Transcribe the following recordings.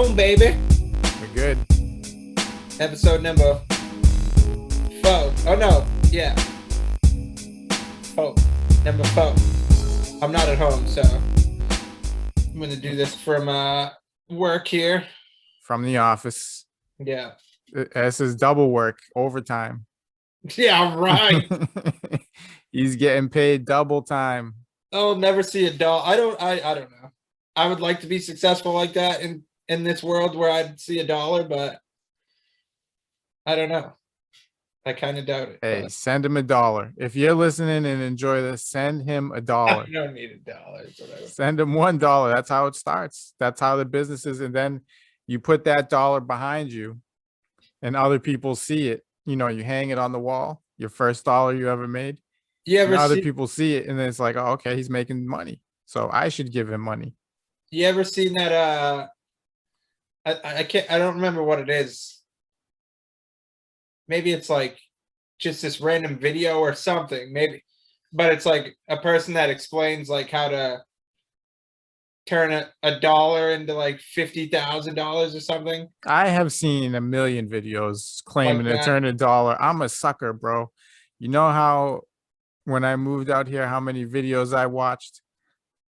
Boom, baby. We're good. Episode number 4. Oh, no. Yeah. 4. Number 4. I'm not at home, so I'm going to do this from work here. From the office. Yeah. This is double work, overtime. Yeah, right. He's getting paid double time. I'll never see a doll. I don't know. I would like to be successful like that in this world where I'd see $1, but I don't know. I kind of doubt it. Hey, but send him $1. If you're listening and enjoy this, send him I $1. don't need $1. Whatever. Send him $1. That's how it starts. That's how the business is. And then you put that dollar behind you and other people see it. You know, you hang it on the wall, your first dollar you ever made. You And ever other see? people see it, and then it's like, oh, okay, he's making money, so I should give him money. You ever seen that? I can't. I don't remember what it is. Maybe it's like just this random video or something. Maybe, but it's like a person that explains like how to turn a dollar into like $50,000 or something. I have seen a million videos claiming Like to that. turn $1. I'm a sucker, bro. You know how when I moved out here, how many videos I watched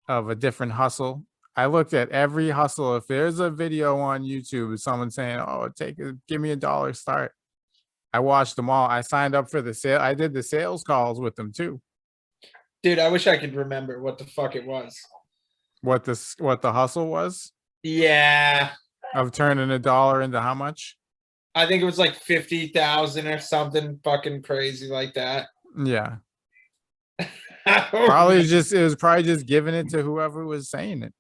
of a different hustle? I looked at every hustle. If there's a video on YouTube of someone saying, oh, give me $1, start. I watched them all. I signed up for the sale. I did the sales calls with them too. Dude, I wish I could remember what the fuck it was. What the hustle was Yeah, of turning $1 into how much? I think it was like 50,000 or something fucking crazy like that. Yeah. Probably It was probably just giving it to whoever was saying it.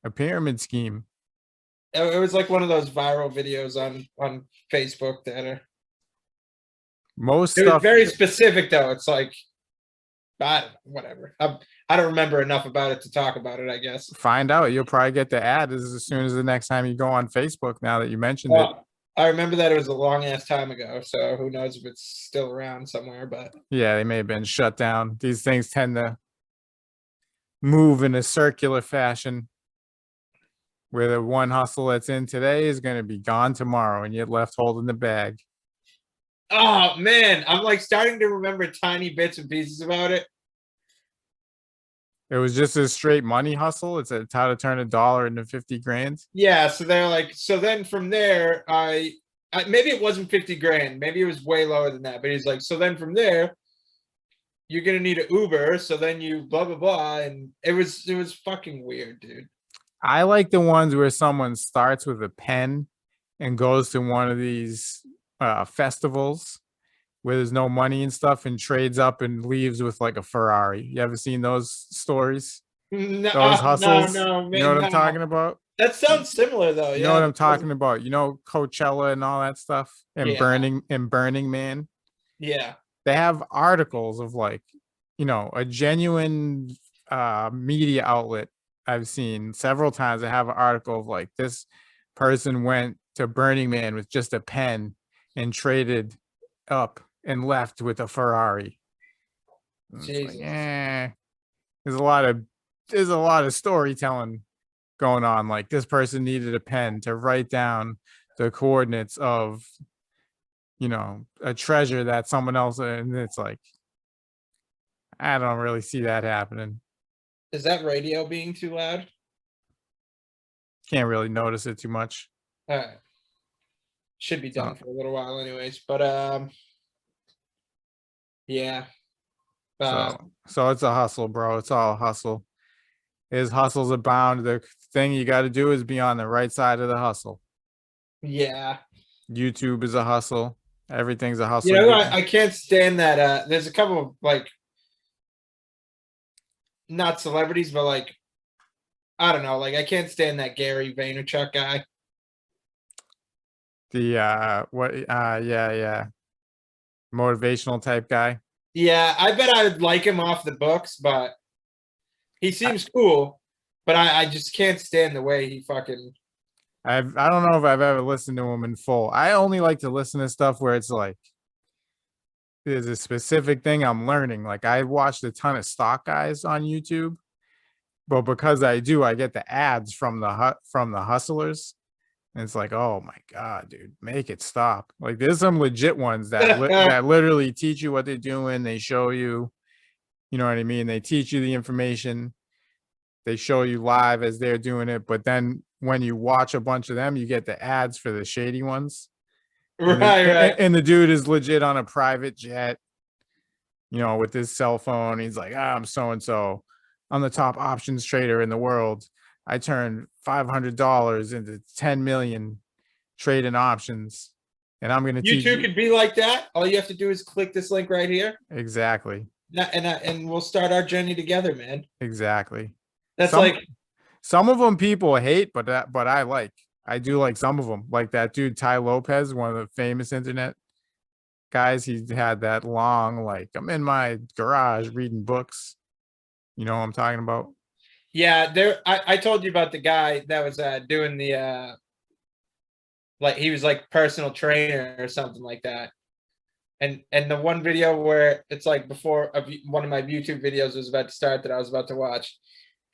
A pyramid scheme. It was like one of those viral videos on Facebook that are. Most It was stuff very specific though. It's like, whatever. I don't remember enough about it to talk about it, I guess. Find out. You'll probably get the ad as soon as the next time you go on Facebook. Now that you mentioned it. I remember that it was a long ass time ago, so who knows if it's still around somewhere. But yeah, they may have been shut down. These things tend to move in a circular fashion, where the one hustle that's in today is going to be gone tomorrow, and you're left holding the bag. oh man, I'm like starting to remember tiny bits and pieces about it. It was just a straight money hustle. It's how to turn $1 into 50 grand. Yeah, so they're like, so then from there, I maybe it wasn't 50 grand, maybe it was way lower than that. But he's like, so then from there, you're gonna need an Uber. So then you blah blah blah, and it was fucking weird, dude. I like the ones where someone starts with a pen and goes to one of these festivals where there's no money and stuff and trades up and leaves with like a Ferrari. You ever seen those stories? No, Those hustles? no, man, You know what no. I'm talking about? That sounds similar though. You know what I'm talking about? You know Coachella and all that stuff and Yeah. Burning Man? Yeah. They have articles of like, you know, a genuine media outlet I've seen several times. I have an article of like this person went to Burning Man with just a pen and traded up and left with a Ferrari. Jesus. Like, there's a lot of storytelling going on. Like this person needed a pen to write down the coordinates of, you know, a treasure that someone else, and it's like, I don't really see that happening. Is that radio being too loud? Can't really notice it too much. All right. Should be done for a little while anyways, but yeah. So it's a hustle, bro. It's all a hustle. His hustles abound. The thing you got to do is be on the right side of the hustle. Yeah. YouTube is a hustle. Everything's a hustle. You know, I can't stand that. There's a couple of like, not celebrities, but like, I don't know. Like, I can't stand that Gary Vaynerchuk guy. The yeah. Motivational type guy. Yeah, I bet I would like him off the books, but he seems cool. But I just can't stand the way he fucking. I don't know if I've ever listened to him in full. I only like to listen to stuff where it's like there's a specific thing I'm learning. Like I watched a ton of stock guys on YouTube, but because I do, I get the ads from the hustlers. And it's like, oh my God, dude, make it stop. Like there's some legit ones that literally teach you what they're doing. They show you, you know what I mean? They teach you the information. They show you live as they're doing it. But then when you watch a bunch of them, you get the ads for the shady ones. And Right, right. the dude is legit on a private jet, you know, with his cell phone. He's like, I'm so and so. I'm the top options trader in the world. I turned $500 into 10 million trading options, and I'm going to You teach too you. could be like that. All you have to do is click this link right here, Exactly. and we'll start our journey together, man. Exactly. That's Some like, some of them people hate, but I like. I do like some of them. Like that dude Ty Lopez, one of the famous internet guys. He had that long, like, I'm in my garage reading books. You know what I'm talking about? yeah. There, I told you about the guy that was doing the like he was like personal trainer or something like that. And the one video where it's like before one of my YouTube videos was about to start that I was about to watch,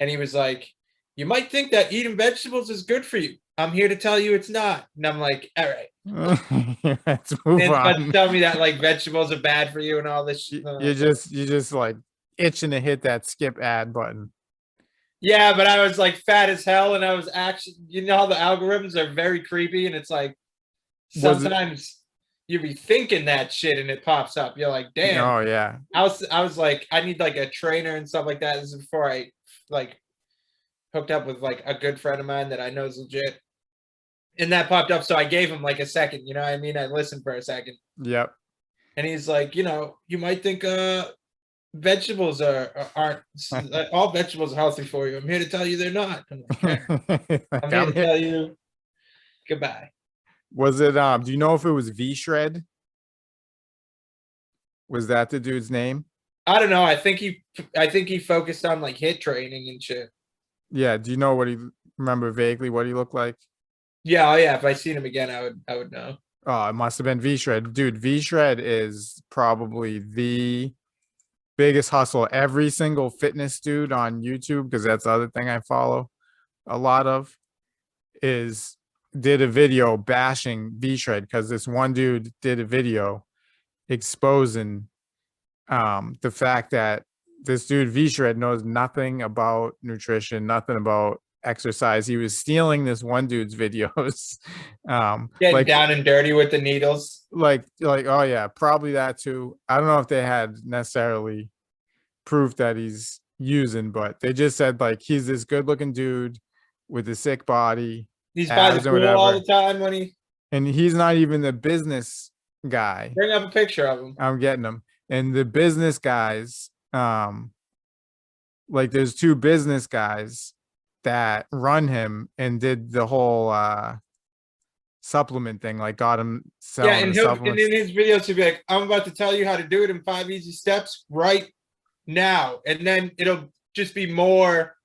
and he was like, "You might think that eating vegetables is good for you. I'm here to tell you it's not." And I'm like, "All right." Let's move And but on. tell me that like vegetables are bad for you and all this. You just like itching to hit that skip ad button. Yeah, but I was like fat as hell, and I was actually, you know, how the algorithms are very creepy, and it's like Was it? sometimes you be thinking that shit, and it pops up. You're like, damn. Oh yeah. I was like, I need like a trainer and stuff like that. This is before I like hooked up with like a good friend of mine that I know is legit. And that popped up. So I gave him like a second, you know what I mean? I listened for a second. Yep. And he's like, you know, you might think vegetables aren't all vegetables are healthy for you. I'm here to tell you they're not. I'm like, "All right. I'm Like, here to tell you goodbye." was it do you know if it was V Shred? Was that the dude's name? I don't know. I think he focused on like hit training and shit. Yeah, do you know what he remember vaguely what he looked like? Yeah, oh yeah. If I seen him again, I would know. Oh, it must have been V Shred. Dude, V Shred is probably the biggest hustle. Every single fitness dude on YouTube, because that's the other thing I follow a lot of, is did a video bashing V Shred because this one dude did a video exposing the fact that this dude V Shred knows nothing about nutrition, nothing about exercise. He was stealing this one dude's videos. Getting down and dirty with the needles. Like oh yeah, probably that too. I don't know if they had necessarily proof that he's using, but they just said like he's this good looking dude with a sick body, He's by the abs and pool all whatever. the time when he And he's not even the business guy. bring up a picture of him. I'm getting him. And the business guys, like there's two business guys that run him and did the whole supplement thing, like got him Yeah, selling and the he'll and supplements. in his videos he'll be like, "I'm about to tell you how to do it in 5 easy steps right now," and then it'll just be more.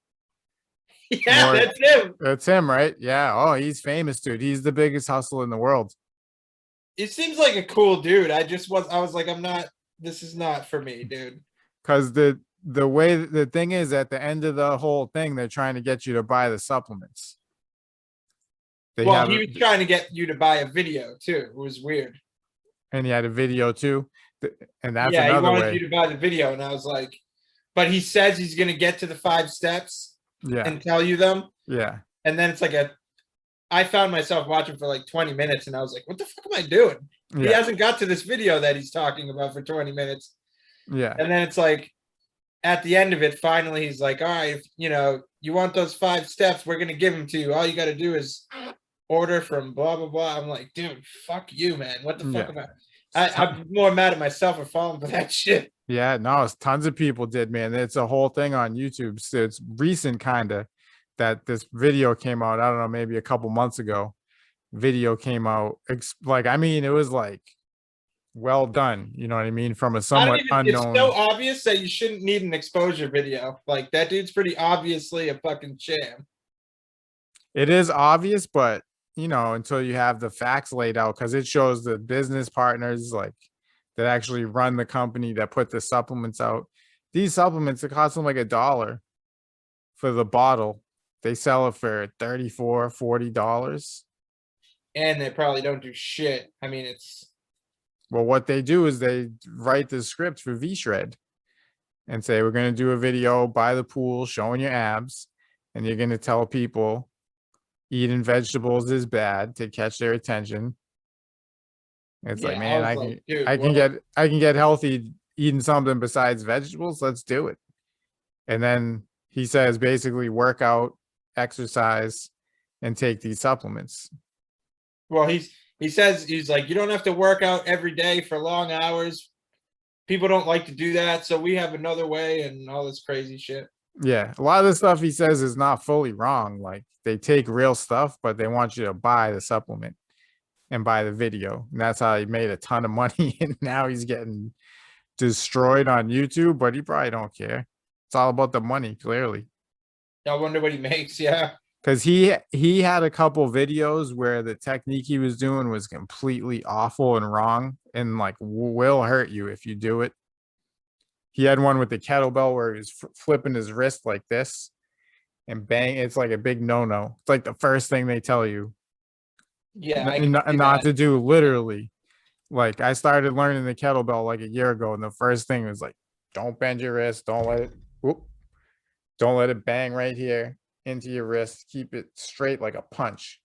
Yeah, More, that's him. that's him, right? Yeah. Oh, he's famous, dude. He's the biggest hustle in the world. It seems like a cool dude. I was like, I'm not. This is not for me, dude. Because the way the thing is, at the end of the whole thing, they're trying to get you to buy the supplements. They Well, have he it, was trying to get you to buy a video too. It was weird. and he had a video too, and that's Yeah, he another wanted you way. to buy the video, and I was like, but he says he's gonna get to the 5 steps Yeah, and tell you them, yeah, and then it's like a. I found myself watching for like 20 minutes, and I was like, "What the fuck am I doing?" He yeah, hasn't got to this video that he's talking about for 20 minutes, yeah, and then it's like, at the end of it, finally, he's like, "All right, if, you know, you want those 5 steps, we're gonna give them to you. All you got to do is order from blah blah blah." I'm like, dude, fuck you, man. What the fuck yeah. am I? I'm more mad at myself for falling for that shit. Yeah, no, it's tons of people did, man. It's a whole thing on YouTube. So it's recent, kind of, that this video came out. I don't know, maybe a couple months ago. Video came out. Like, I mean, it was like well done. You know what I mean? From a I don't somewhat even. It's so unknown. obvious that you shouldn't need an exposure video. Like that dude's pretty obviously a fucking sham. It is obvious, but you know, until you have the facts laid out, because it shows the business partners like that actually run the company that put the supplements out. These supplements, it cost them like $1 for the bottle. They sell it for $34, $40. and they probably don't do shit. I mean, it's Well, what they do is they write the script for V-Shred and say, we're going to do a video by the pool showing your abs. And you're going to tell people eating vegetables is bad to catch their attention. It's like, yeah. I man, was like, dude, whoa. I can get healthy eating something besides vegetables. Let's do it. And then he says basically work out, exercise, and take these supplements. Well, he says he's like, you don't have to work out every day for long hours. People don't like to do that, so we have another way and all this crazy shit. Yeah, a lot of the stuff he says is not fully wrong. Like they take real stuff, but they want you to buy the supplement and buy the video. And that's how he made a ton of money. And now he's getting destroyed on YouTube, but he probably don't care. It's all about the money, clearly. I wonder what he makes. Yeah. Because he had a couple videos where the technique he was doing was completely awful and wrong and like will hurt you if you do it. He had one with the kettlebell where he was flipping his wrist like this and bang. It's like a big no-no. It's like the first thing they tell you. Yeah. And not to do, literally. Like I started learning the kettlebell like a year ago, and the first thing was like, don't bend your wrist. Don't let it bang right here into your wrist. Keep it straight like a punch.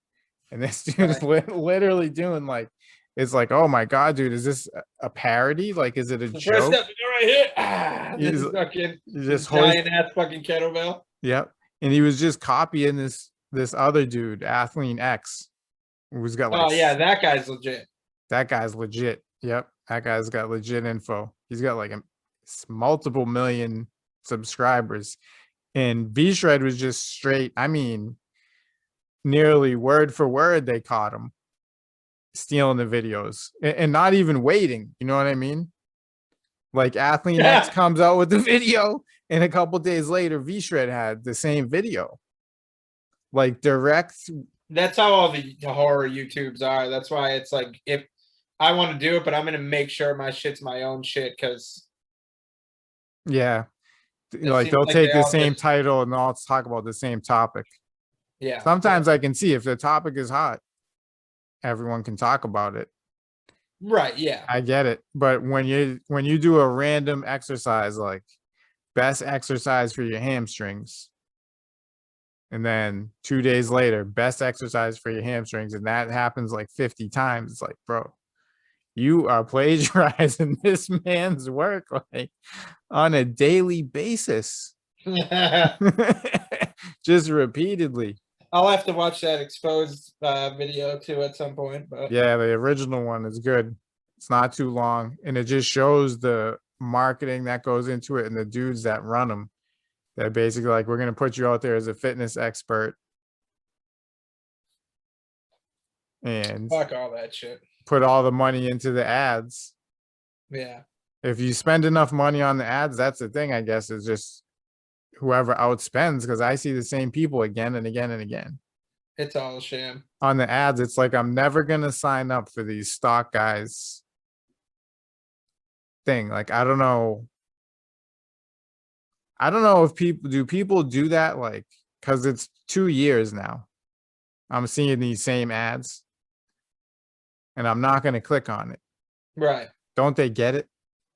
And this dude is literally doing like, it's like, oh my god, dude, is this a parody? Like, is it a joke? First step to go right here. This fucking just giant ass fucking kettlebell. Yep. And he was just copying this other dude, Athlete X, who's got like, oh yeah, that guy's legit. That guy's legit. Yep. That guy's got legit info. He's got like multiple million subscribers. And V-Shred was just straight. I mean, nearly word for word, they caught him stealing the videos and not even waiting. You know what I mean? Like Athlete X comes out with the video, and a couple days later, V-Shred had the same video. Like direct. That's how all the horror YouTubes are. That's why it's like, if I want to do it, but I'm going to make sure my shit's my own shit, because yeah, like they'll take the same title and they'll talk about the same topic. Yeah. Sometimes I can see if the topic is hot, everyone can talk about it. Right. Yeah. I get it. But when you do a random exercise, like best exercise for your hamstrings, and then 2 days later, best exercise for your hamstrings, and that happens like 50 times, it's like, bro, you are plagiarizing this man's work like on a daily basis. Just repeatedly. I'll have to watch that exposed video too at some point. But yeah, the original one is good. It's not too long, and it just shows the marketing that goes into it and the dudes that run them. They're basically like, we're going to put you out there as a fitness expert. And fuck all that shit. Put all the money into the ads. Yeah. If you spend enough money on the ads, that's the thing, I guess, is just whoever outspends, because I see the same people again and again and again. It's all a sham. On the ads, it's like, I'm never going to sign up for these stock guys thing. Like, I don't know if people do that, like, because it's 2 years now. I'm seeing these same ads and I'm not going to click on it. Right. Don't they get it?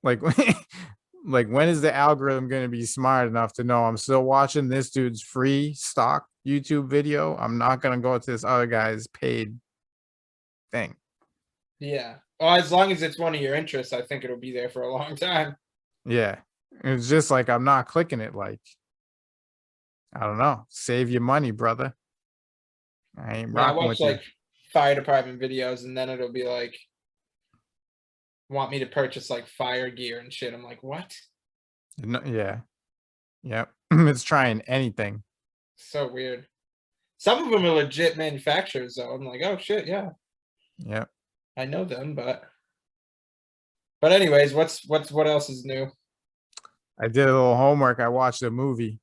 Like, like when is the algorithm going to be smart enough to know I'm still watching this dude's free stock YouTube video? I'm not going to go to this other guy's paid thing. Yeah. Well, as long as it's one of your interests, I think it'll be there for a long time. Yeah. It's just like, I'm not clicking it. Like, I don't know. Save your money, brother. I ain't rocking with you. I watch like fire department videos, and then it'll be like, want me to purchase like fire gear and shit. I'm like, what? No, yeah. Yep. It's trying anything. So weird. Some of them are legit manufacturers, though. I'm like, oh shit, yeah. Yep. I know them, but anyways, what else is new? I did a little homework. I watched a movie.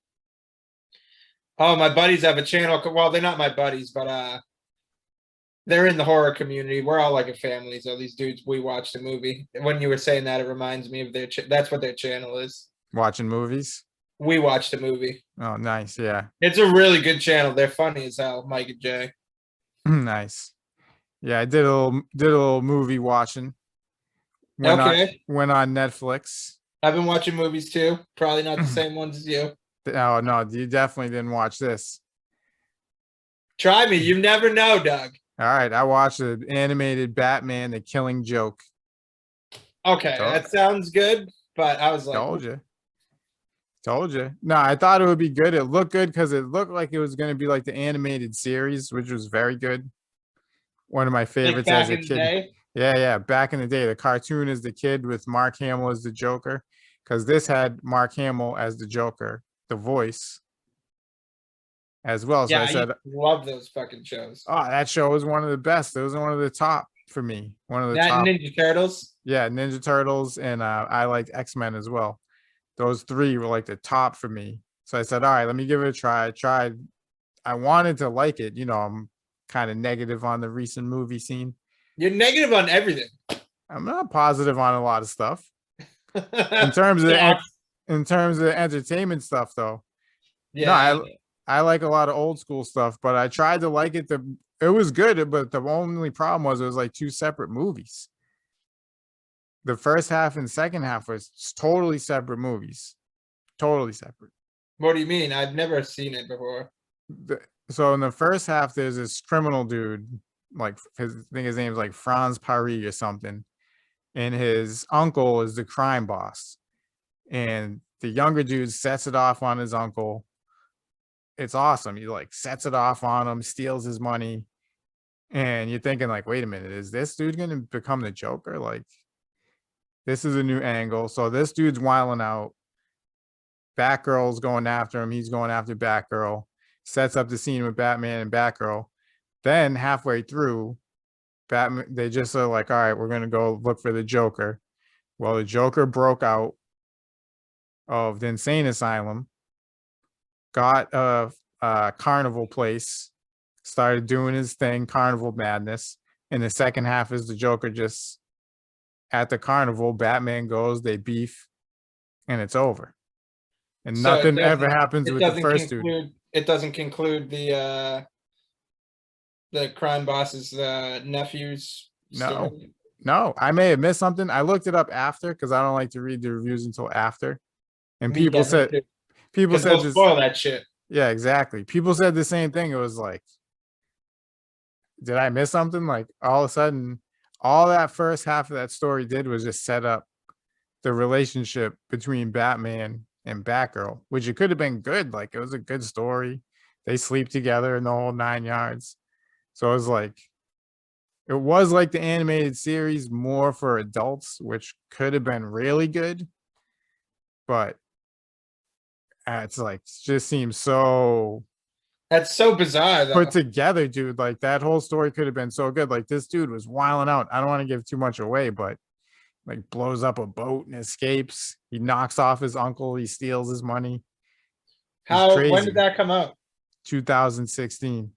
Oh, my buddies have a channel. Well, they're not my buddies, but they're in the horror community. We're all like a family. So these dudes, we watched a movie. When you were saying that, it reminds me of their. That's what their channel is. Watching movies. We watched a movie. Oh, nice. Yeah. It's a really good channel. They're funny as hell, Mike and Jay. Nice. Yeah, I did a little movie watching. Went on Okay. went on Netflix. I've been watching movies too. Probably not the same ones as you. Oh no, you definitely didn't watch this. Try me. You never know, Doug. All right, I watched the animated Batman: The Killing Joke. Okay, So, that sounds good, but I was like, told you, told you. No, I thought it would be good. It looked good because it looked like it was going to be like the animated series, which was very good. One of my like favorites as back a in the kid. day. Yeah, yeah. Back in the day, the cartoon is the kid with Mark Hamill as the Joker, because this had Mark Hamill as the Joker, the voice as well. So Yeah, I I used said, to love those fucking shows. oh, that show was one of the best. It was one of the top for me. One of the That and top. Ninja Turtles. Yeah, Ninja Turtles, and I liked X-Men as well. Those three were like the top for me. So I said, all right, let me give it a try. I tried. I wanted to like it. I'm kind of negative on the recent movie scene. You're negative on everything. I'm not positive on a lot of stuff. In terms of So, in terms of entertainment stuff, though, no, yeah, I like a lot of old school stuff, but I tried to like it. It was good, but the only problem was it was like two separate movies. The first half and second half was totally separate movies, totally separate. what do you mean? I've never seen it before. So in the first half, there's this criminal dude, like I think his name's like Franz Paris or something, and his uncle is the crime boss, and the younger dude sets it off on his uncle. It's awesome. He like sets it off on him, steals his money, and you're thinking like, wait a minute, is this dude gonna become the Joker? Like, this is a new angle. So this dude's wilding out. Batgirl's going after him. He's going after Batgirl. Sets up the scene with Batman and Batgirl. Then halfway through, Batman they just are like, all right, we're gonna go look for the Joker. Well, the Joker broke out of the insane asylum, got a carnival place, started doing his thing, carnival madness. In the second half is the Joker just at the carnival. Batman goes, they beef, and it's over. And So nothing ever happens with the first dude. it doesn't conclude the crime boss's nephew's No, story. no, I may have missed something. I looked it up after because I don't like to read the reviews until after. And Me definitely too. people Because said they'll this. spoil that shit. Yeah, exactly. People said the same thing. It was like, did I miss something? Like all of a sudden, all that first half of that story did was just set up the relationship between Batman and Batgirl, which it could have been good. Like it was a good story. They sleep together in the whole 9 yards. So it was like the animated series more for adults, which could have been really good, but it's like just seems so That's so bizarre, put though. together, dude. Like that whole story could have been so good. Like this dude was wilding out. I don't want to give too much away, but like blows up a boat and escapes. He knocks off his uncle. He steals his money. He's When did crazy. that come out? 2016.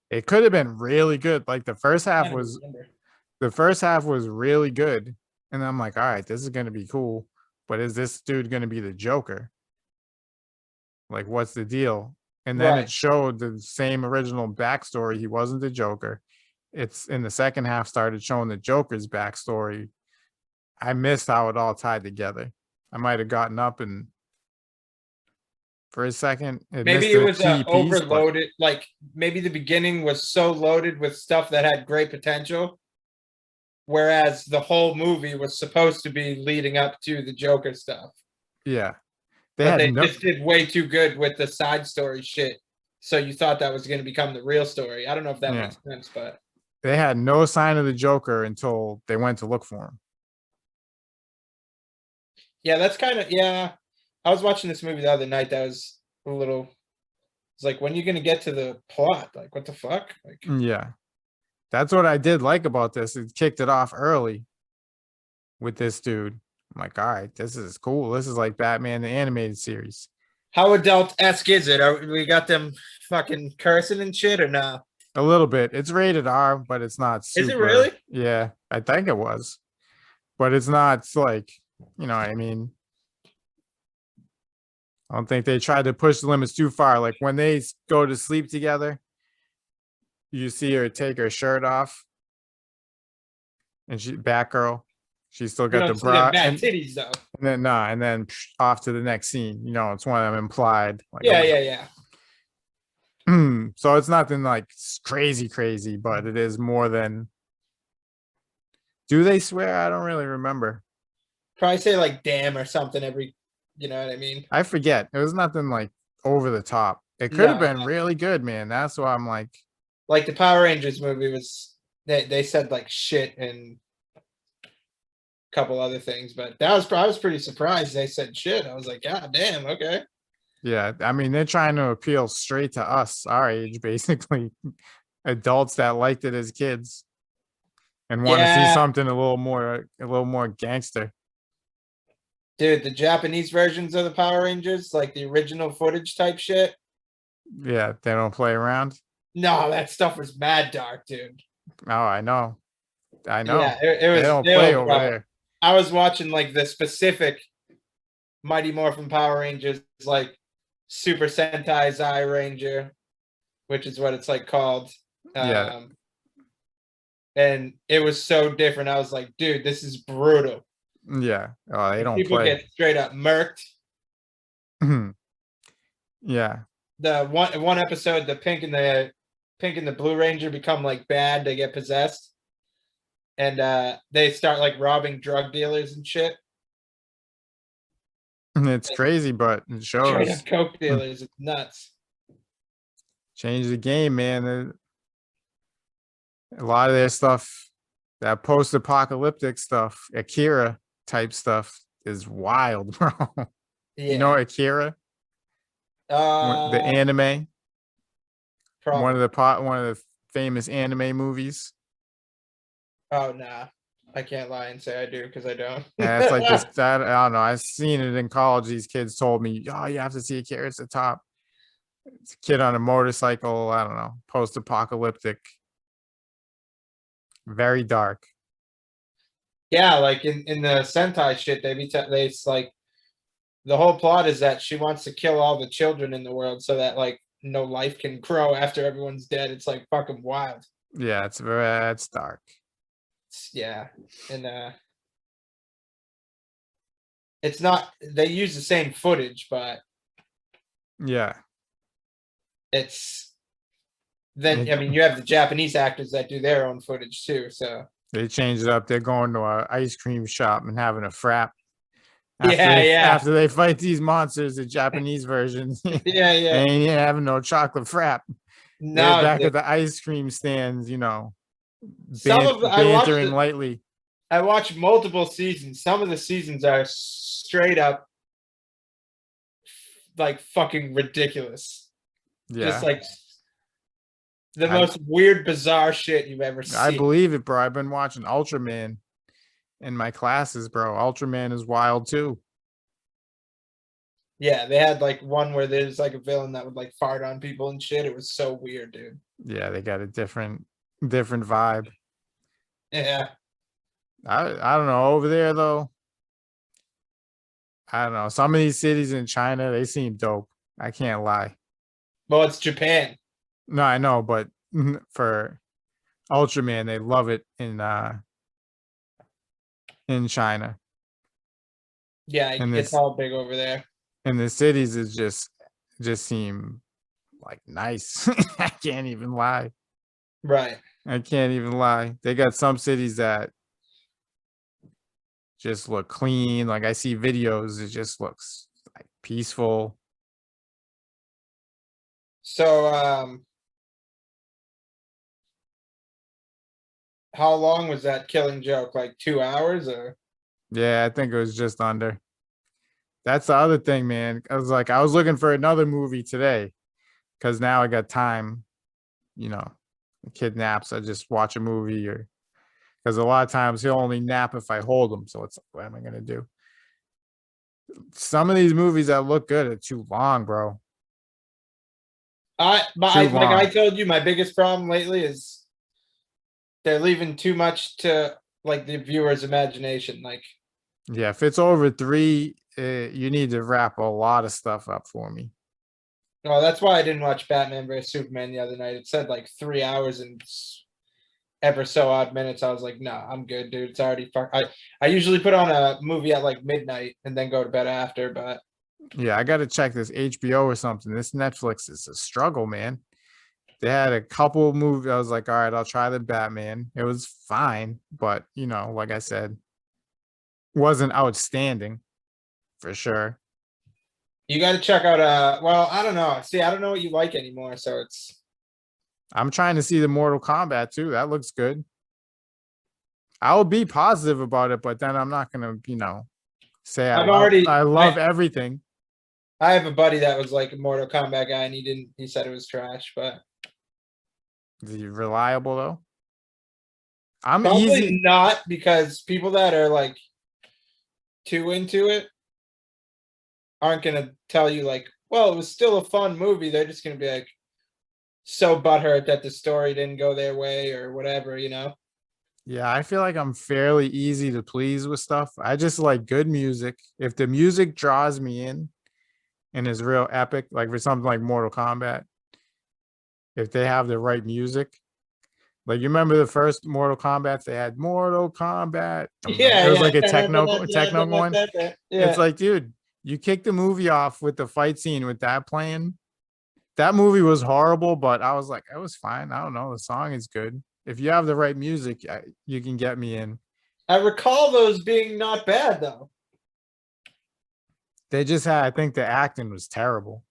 It could have been really good. Like I don't even remember. the first half was really good. And I'm like, all right, this is gonna be cool. But is this dude gonna be the Joker? Like, what's the deal? And then Right. it showed the same original backstory. He wasn't the Joker. It's in the second half started showing the Joker's backstory. I missed how it all tied together. I might have gotten up and for a second it Maybe missed it the was key piece, but overloaded. Like maybe the beginning was so loaded with stuff that had great potential, whereas the whole movie was supposed to be leading up to the Joker stuff. yeah, they But had they no just did way too good with the side story shit. So you thought that was going to become the real story. I don't know if that yeah, makes sense, but they had no sign of the Joker until they went to look for him. yeah, that's kind of yeah. I was watching this movie the other night. That was a little. It's like when are you going to get to the plot? Like what the fuck? Like Yeah. That's what I did like about this. It kicked it off early with this dude. I'm like, all right, this is cool. This is like Batman the animated series. how adult esque is it? Are we got them fucking cursing and shit or no? A little bit. It's rated R, but it's not Is it super. really? Yeah, I think it was. But it's not like, what I mean? I don't think they tried to push the limits too far. Like when they go to sleep together you see her take her shirt off, and Batgirl, she still You got the don't see them bra, bad and titties though. then and then off to the next scene. It's one of them implied, like, oh Yeah, my yeah, yeah. god. So it's nothing like crazy, but it is more than. Do they swear? I don't really remember. Probably say like damn or something every, you know what I mean? I forget. It was nothing like over the top. It could have No, been really good, man. That's why I'm like, like the Power Rangers movie was, they said like shit and a couple other things, but I was pretty surprised they said shit. I was like, God damn, okay. yeah. I mean, they're trying to appeal straight to us, our age, basically, adults that liked it as kids and want to see Yeah, something a little more gangster. dude, the Japanese versions of the Power Rangers, like the original footage type shit. Yeah, they don't play around. No, that stuff was mad dark, dude. Oh, I know. I Yeah, know. it They was don't play ill, over bro. there. I was watching like the specific Mighty Morphin Power Rangers, like Super Sentai Zai Ranger, which is what it's like called. Yeah, Um, and it was so different. I was like, dude, this is brutal. yeah. Oh, they And don't people play. get straight up murked. Yeah. The one episode, the pink and the Blue Ranger become like bad. They get possessed, and they start like robbing drug dealers and shit. It's crazy, but it Straight up shows. coke dealers. It's nuts. Change the game, man. A lot of their stuff, that post-apocalyptic stuff, Akira type stuff, is wild, bro. You know Yeah. Akira, the Uh, anime, probably. one of the famous anime movies. Oh nah, I can't lie and say I do because I don't. And it's like this. I don't know. I've seen it in college. These kids told me, "Oh, you have to see Akira. It's the top." It's a kid on a motorcycle. I don't know. Post-apocalyptic, very dark. Yeah, like in the Sentai shit, it's like the whole plot is that she wants to kill all the children in the world so that like no life can grow after everyone's dead. It's like fucking wild. Yeah, it's dark. Yeah, and it's not. They use the same footage, but Yeah. it's then. It, I mean, you have the Japanese actors that do their own footage too. So they changed it up. They're going to an ice cream shop and having a frap yeah, yeah, after they fight these monsters, the Japanese versions. yeah, They yeah. ain't having no chocolate frap. They're No, back at the ice cream stands, some of bantering lightly. I watched multiple seasons. Some of the seasons are straight up like fucking ridiculous. Just Yeah. like the I most weird, bizarre shit you've ever I seen. believe it, bro. I've been watching Ultraman in my classes, bro. Ultraman is wild too. Yeah, they had like one where there's like a villain that would like fart on people and shit. It was so weird, dude. Yeah, they got a different vibe. Yeah. I don't know. Over there though, I don't know. Some of these cities in China, they seem dope. I can't lie. Well, it's Japan. No, I know, but for Ultraman, they love it in China. Yeah, And it's this all big over there. and the cities is just seem like nice. I can't even lie. Right. I can't even lie. They got some cities that just look clean. Like I see videos, it just looks like peaceful. So, how long was that Killing Joke? Like 2 hours or? Yeah, I think it was just under. That's the other thing, man. I was looking for another movie today because now I got time. The kid naps. I just watch a movie, or because a lot of times he'll only nap if I hold him. So it's like, what am I gonna do? Some of these movies that look good are too long, bro. Too Like I long. told you, my biggest problem lately is they're leaving too much to like the viewer's imagination. Like, Yeah, if it's over three, you need to wrap a lot of stuff up for me. Oh, that's why I didn't watch Batman vs Superman the other night. It said like 3 hours and ever so odd minutes. I was like, no, I'm good, dude. It's already fuck. I usually put on a movie at like midnight and then go to bed after, but Yeah, I got to check this HBO or something. This Netflix is a struggle, man. They had a couple movies. I was like, all right, I'll try the Batman. It was fine, but like I said, wasn't outstanding for sure. you got to check out. Well, I don't know. See, I don't know what you like anymore, so it's. I'm trying to see the Mortal Kombat too. That looks good. I'll be positive about it, but then I'm not gonna, say I've already. I love everything. I have a buddy that was like a Mortal Kombat guy, and he didn't. He said it was trash, but Is he reliable though? I'm probably easy. not because people that are like too into it aren't gonna tell you like, well, it was still a fun movie. They're just gonna be like so butthurt that the story didn't go their way or whatever, you know. Yeah, I feel like I'm fairly easy to please with stuff. I just like good music. If the music draws me in and is real epic, like for something like Mortal Kombat, if they have the right music, like you remember the first Mortal Kombat, they had Mortal Kombat. Yeah, It was yeah. like a techno one. It's Yeah. like, dude, you kick the movie off with the fight scene with that playing. That movie was horrible, but I was like, it was fine. I don't know. The song is good. If you have the right music, you can get me in. I recall those being not bad though. They just had, I think the acting was terrible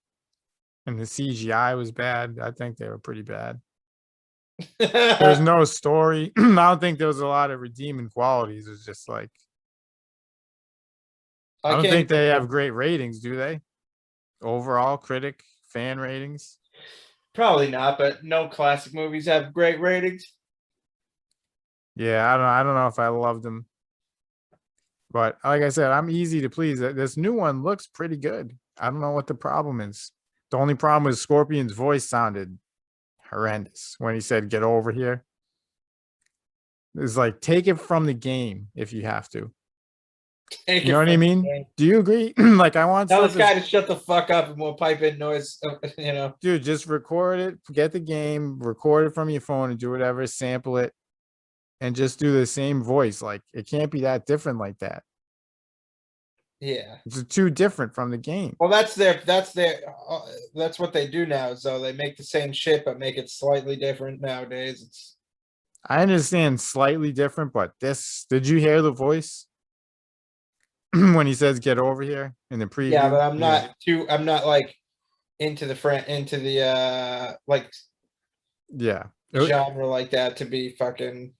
and the CGI was bad. I think they were pretty bad. There's I no story. I don't think there was a lot of redeeming qualities. It's just like, I don't can't think even they have remember. great ratings, do they? Overall, critic, fan ratings. Probably not, but no classic movies have great ratings. Yeah, I don't know if I loved them. But like I said, I'm easy to please. This new one looks pretty good. I don't know what the problem is. The only problem is Scorpion's voice sounded horrendous when he said, "Get over here." It's like, take it from the game if you have to. Take You it know what I from mean? me. Do you agree? Like, I want Tell stuff this is, guy to shut the fuck up and we'll pipe in noise, you know. dude, just record it, get the game, record it from your phone and do whatever, sample it, and just do the same voice. Like, it can't be that different like that. Yeah. It's too different from the game. Well, that's what they do now. So they make the same shit, but make it slightly different nowadays. It's I understand slightly different, but this, did you hear the voice when he says get over here in the yeah, preview? but I'm not like into the like Yeah. genre like that to be fucking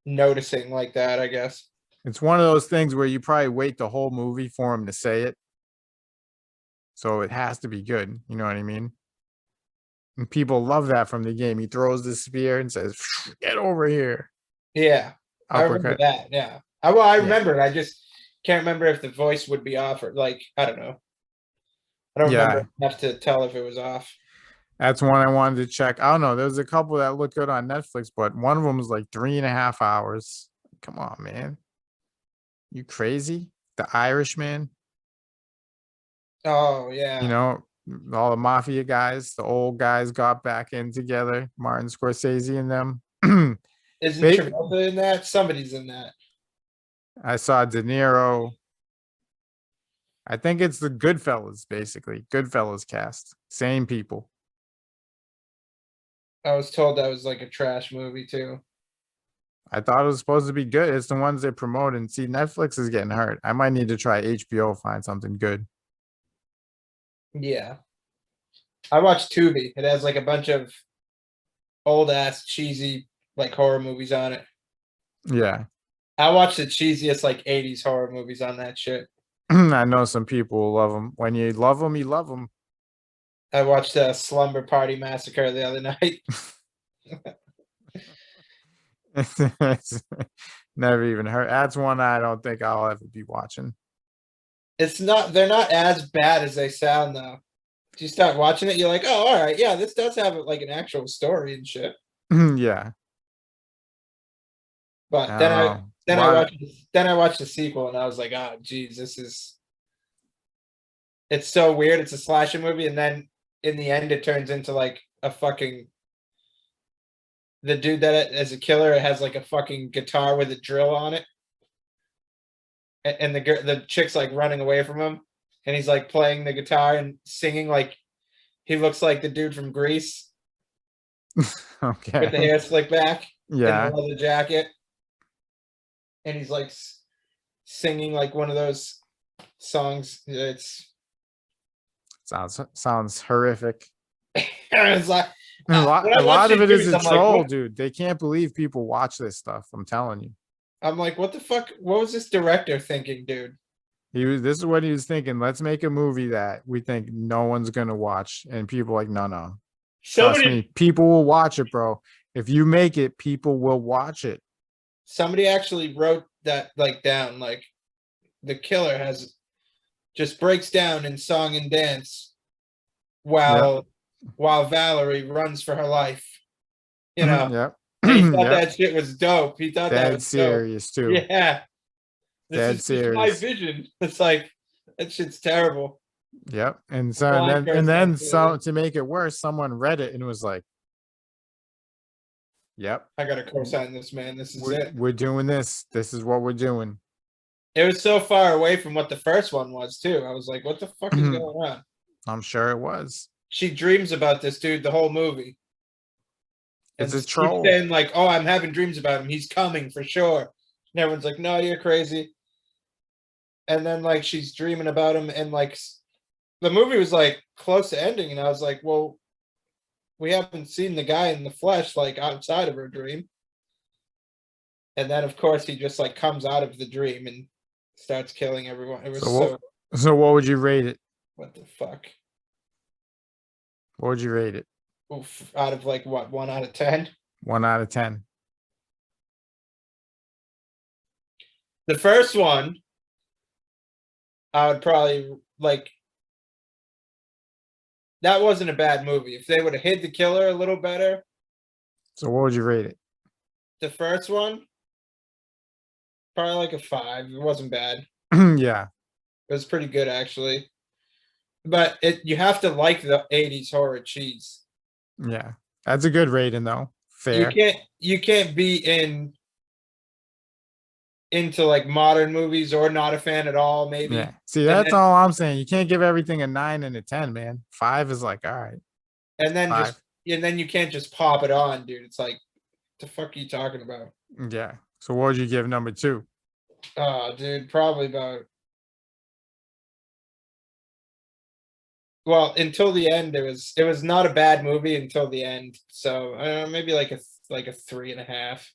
noticing like that, I guess. It's one of those things where you probably wait the whole movie for him to say it. So it has to be good. You know what I mean? And people love that from the game. He throws the spear and says, "Get over here." Yeah. I remember Uppercut. that. Yeah. I Yeah. remember it. I just can't remember if the voice would be off or like I don't know. I don't remember Yeah. enough to tell if it was off. That's one I wanted to check. I don't know. There's a couple that look good on Netflix, but one of them was like 3.5 hours. Come on, man. You crazy? The Irishman, Oh yeah. all the mafia guys, the old guys got back in together, Martin Scorsese and them. Isn't Big, Travolta in that? Somebody's in that. I saw De Niro. I think it's the Goodfellas, basically. Goodfellas cast. Same people. I was told that was like a trash movie too. I thought it was supposed to be good. It's the ones they promote. And see, Netflix is getting hurt. I might need to try HBO, find something good. Yeah. I watched Tubi. It has like a bunch of old ass cheesy like horror movies on it. Yeah. I watched the cheesiest like 80s horror movies on that shit. I know some people will love them. When you love them, you love them. I watched a Slumber Party Massacre the other night. Never even heard. That's one I don't think I'll ever be watching. They're not as bad as they sound though. If you start watching it, you're like, oh, all right, yeah, this does have like an actual story and shit. Yeah. But I don't know. then I watched the sequel and I was like, oh geez, it's so weird. It's a slasher movie, and then in the end it turns into like a fucking the dude that as a killer has like a fucking guitar with a drill on it, and the chick's like running away from him, and he's like playing the guitar and singing like he looks like the dude from Grease with the Okay. hair slicked back and the Yeah. leather jacket, and he's like singing like one of those songs. It's Sounds horrific. it's like A lot, when I a watch lot of these it is movies, a I'm like, troll, what? dude. They can't believe people watch this stuff. I'm telling you. I'm like, what the fuck? What was this director thinking, dude? This is what he was thinking. Let's make a movie that we think no one's gonna watch. And people are like, no. Trust Somebody, me, people will watch it, bro. If you make it, people will watch it. somebody actually wrote that like down. Like the killer has just breaks down in song and dance while Valerie runs for her life. You know, Yep. and he thought Yep. that shit was dope. He thought that Dead was dope. serious too. Yeah, this Dead is just my serious. vision. It's like that shit's terrible. Yep. And so Blind and person, then absolutely. so to make it worse, someone read it and was like, yep, I gotta co-sign this, man. This is it. we're doing this. This is what we're doing. It was so far away from what the first one was too. I was like, what the fuck is going on? I'm sure it was. She dreams about this dude the whole movie. It's And a keeps troll. saying like, oh, I'm having dreams about him. He's coming for sure. And everyone's like, no, you're crazy. And then like she's dreaming about him, and like the movie was like close to ending, and I was like, well, we haven't seen the guy in the flesh like outside of her dream. And then of course he just like comes out of the dream and starts killing everyone. It was So what would you rate it? what the fuck? What would you rate it? Oof, out of like what, 1 out of 10? 1 out of 10. The first one, I would probably like. That wasn't a bad movie. If they would have hid the killer a little better, So what would you rate it? the first one, probably like a 5. It wasn't bad. Yeah. It was pretty good actually. But you have to like the 80s horror cheese. Yeah. That's a good rating though. Fair. You can't be into like modern movies or not a fan at all, maybe. Yeah. See, that's all I'm saying. You can't give everything a 9 and a 10, man. 5 is like, all right. And then 5. and then you can't just pop it on, dude. It's like, the fuck are you talking about? Yeah. So what would you give number 2? Dude, probably about. Well, until the end, it was not a bad movie until the end. So maybe like a 3.5.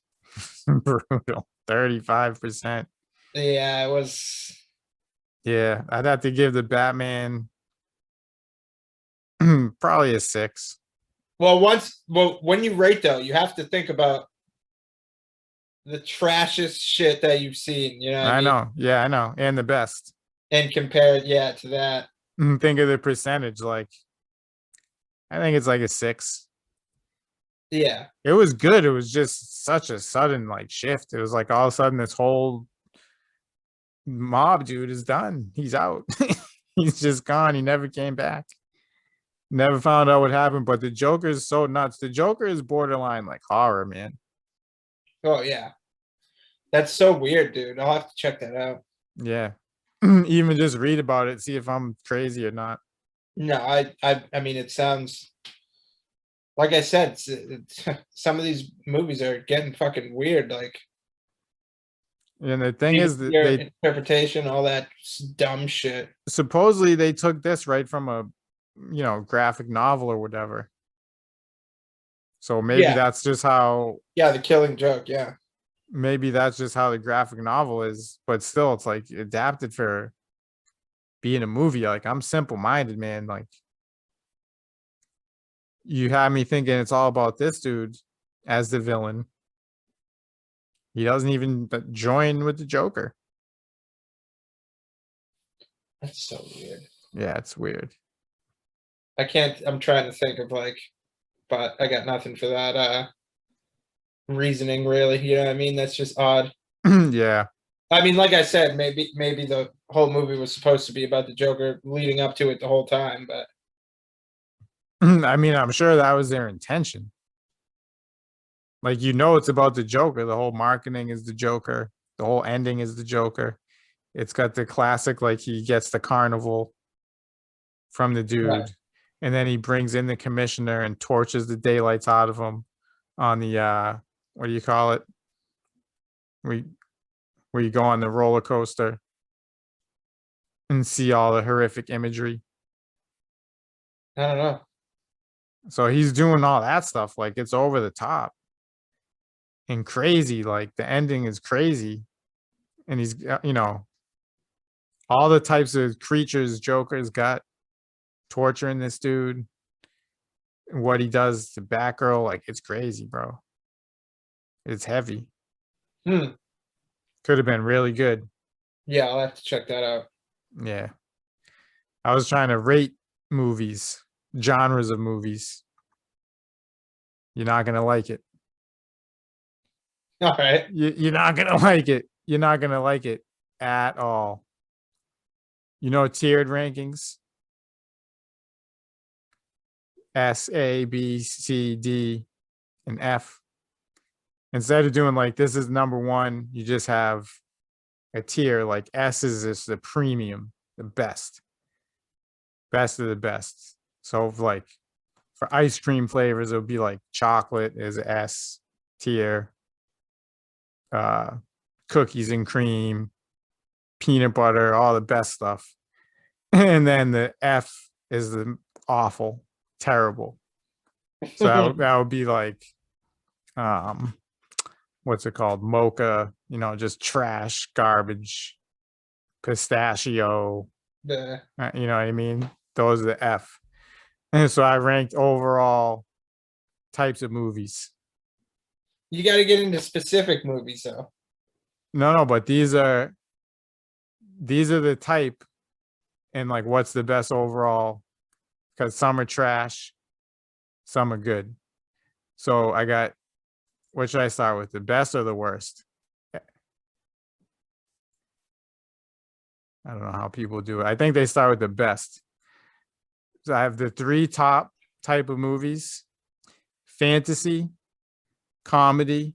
Brutal. 35%. Yeah, it was. Yeah, I'd have to give the Batman probably a 6. Well, when you rate though, you have to think about the trashiest shit that you've seen. You know what I mean? know. Yeah, I know. And the best. And compare it, yeah, to that. Think of the percentage. Like, I think it's like a 6. Yeah. It was good. It was just such a sudden like shift. It was like all of a sudden this whole mob dude is done. He's out. He's just gone. He never came back. Never found out what happened. But the Joker is so nuts. The Joker is borderline like horror, man. Oh yeah. That's so weird, dude. I'll have to check that out. Yeah. Even just read about it, see if I'm crazy or not. No, I mean, it sounds like I said, some of these movies are getting fucking weird. Like, And the thing is that your they interpretation, all that dumb shit. supposedly they took this right from a graphic novel or whatever. So maybe that's just how. Yeah, The Killing Joke. Yeah. Maybe that's just how the graphic novel is, but still, it's like adapted for being a movie. Like, I'm simple-minded, man. Like, you had me thinking it's all about this dude as the villain. He doesn't even join with the Joker. That's so weird. Yeah, it's weird. I'm trying to think of like, but I got nothing for that reasoning really. You know what I mean? That's just odd. Yeah. I mean, like I said, maybe the whole movie was supposed to be about the Joker leading up to it the whole time, but I mean, I'm sure that was their intention. Like, it's about the Joker. The whole marketing is the Joker. The whole ending is the Joker. It's got the classic, like he gets the carnival from the Right. dude, and then he brings in the commissioner and torches the daylights out of him on the what do you call it? We where you go on the roller coaster and see all the horrific imagery. I don't know. So he's doing all that stuff, like it's over the top and crazy. Like the ending is crazy, and he's all the types of creatures Joker's got torturing this dude. What he does to Batgirl, like it's crazy, bro. It's heavy. Hmm. Could have been really good. Yeah, I'll have to check that out. Yeah. I was trying to rate movies, genres of movies. You're not gonna like it. All right. You're not gonna like it. You're not gonna like it at all. Tiered rankings. S, A, B, C, D, and F. Instead of doing like this is number one, you just have a tier. Like S is just the premium, the best of the best. So like for ice cream flavors, it would be like chocolate is S tier, cookies and cream, peanut butter, all the best stuff. And then the F is the awful, terrible. So that would be like what's it called? Mocha, just trash, garbage, pistachio. The You know what I mean? Those are the F. And so I ranked overall types of movies. You got to get into specific movies, though. No, but these are the type, and like what's the best overall, because some are trash, some are good. So I got, what should I start with? The best or the worst? I don't know how people do it. I think they start with the best. So I have the 3 top type of movies: fantasy, comedy,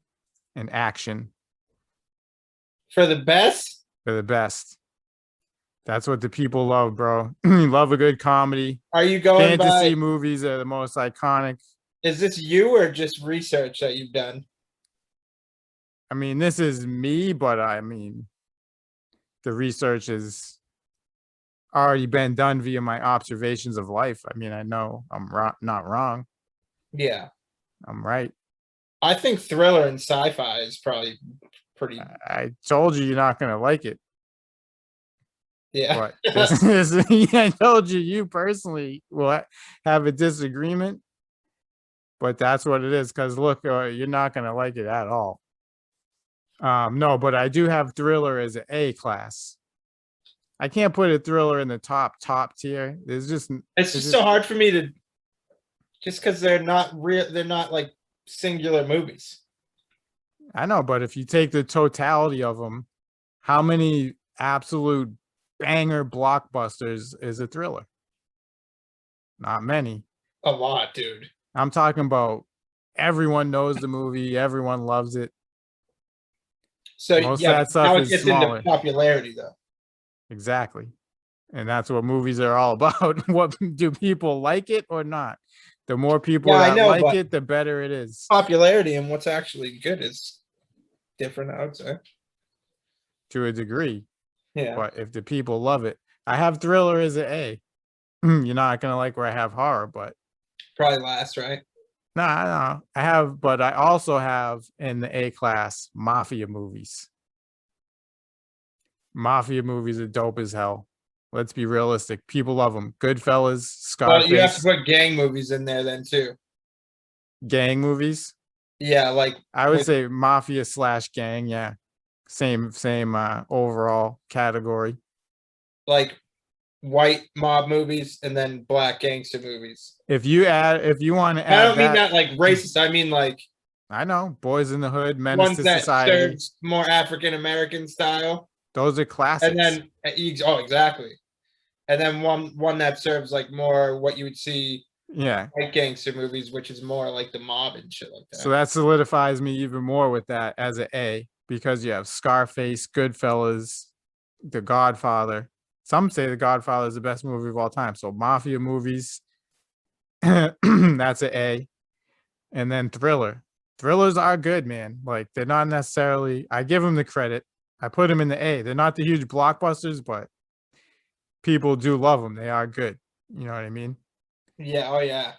and action. For the best? They're the best. That's what the people love, bro. Love a good comedy. Are you going Fantasy by, movies are the most iconic. is this you or just research that you've done? I mean, this is me, but I mean, the research has already been done via my observations of life. I mean, I know I'm not wrong. Yeah. I'm right. I think thriller and sci-fi is probably pretty. I told you you're not going to like it. Yeah. But this is, I told you personally will have a disagreement, but that's what it is. Because look, you're not going to like it at all. No, but I do have thriller as an A class. I can't put a thriller in the top tier. It's just so hard for me to, just because they're not real. They're not like singular movies. I know, but if you take the totality of them, how many absolute banger blockbusters is a thriller? Not many. A lot, dude. I'm talking about everyone knows the movie, everyone loves it. So Most yeah, of that stuff now it is gets smaller. into popularity, though. Exactly. And that's what movies are all about. What do people like it or not? The more people that like it, the better it is. Popularity and what's actually good is different, I would say. To a degree. Yeah. But if the people love it, I have thriller as an A. You're not gonna like where I have horror, but probably last, right? No, I have, but I also have in the A class mafia movies. Mafia movies are dope as hell. Let's be realistic. People love them. Goodfellas, Scarface. Well, you have to put gang movies in there then too. Gang movies? Yeah, like I would say mafia / gang. Yeah, same overall category. Like white mob movies and then black gangster movies. If you want to add, I don't mean that like racist. I mean like, I know, Boys in the Hood, Menace to Society. Serves more African American style. Those are classics. And then exactly. And then one that serves like more what you would see Yeah. like gangster movies, which is more like the mob and shit like So that. that solidifies me even more with that as an A, because you have Scarface, Goodfellas, The Godfather. Some say The Godfather is the best movie of all time. So mafia movies, that's an A. And then Thriller. Thrillers are good, man. Like they're not necessarily. I give them the credit. I put them in the A. They're not the huge blockbusters, but people do love them. They are good. You know what I mean? Yeah, oh yeah.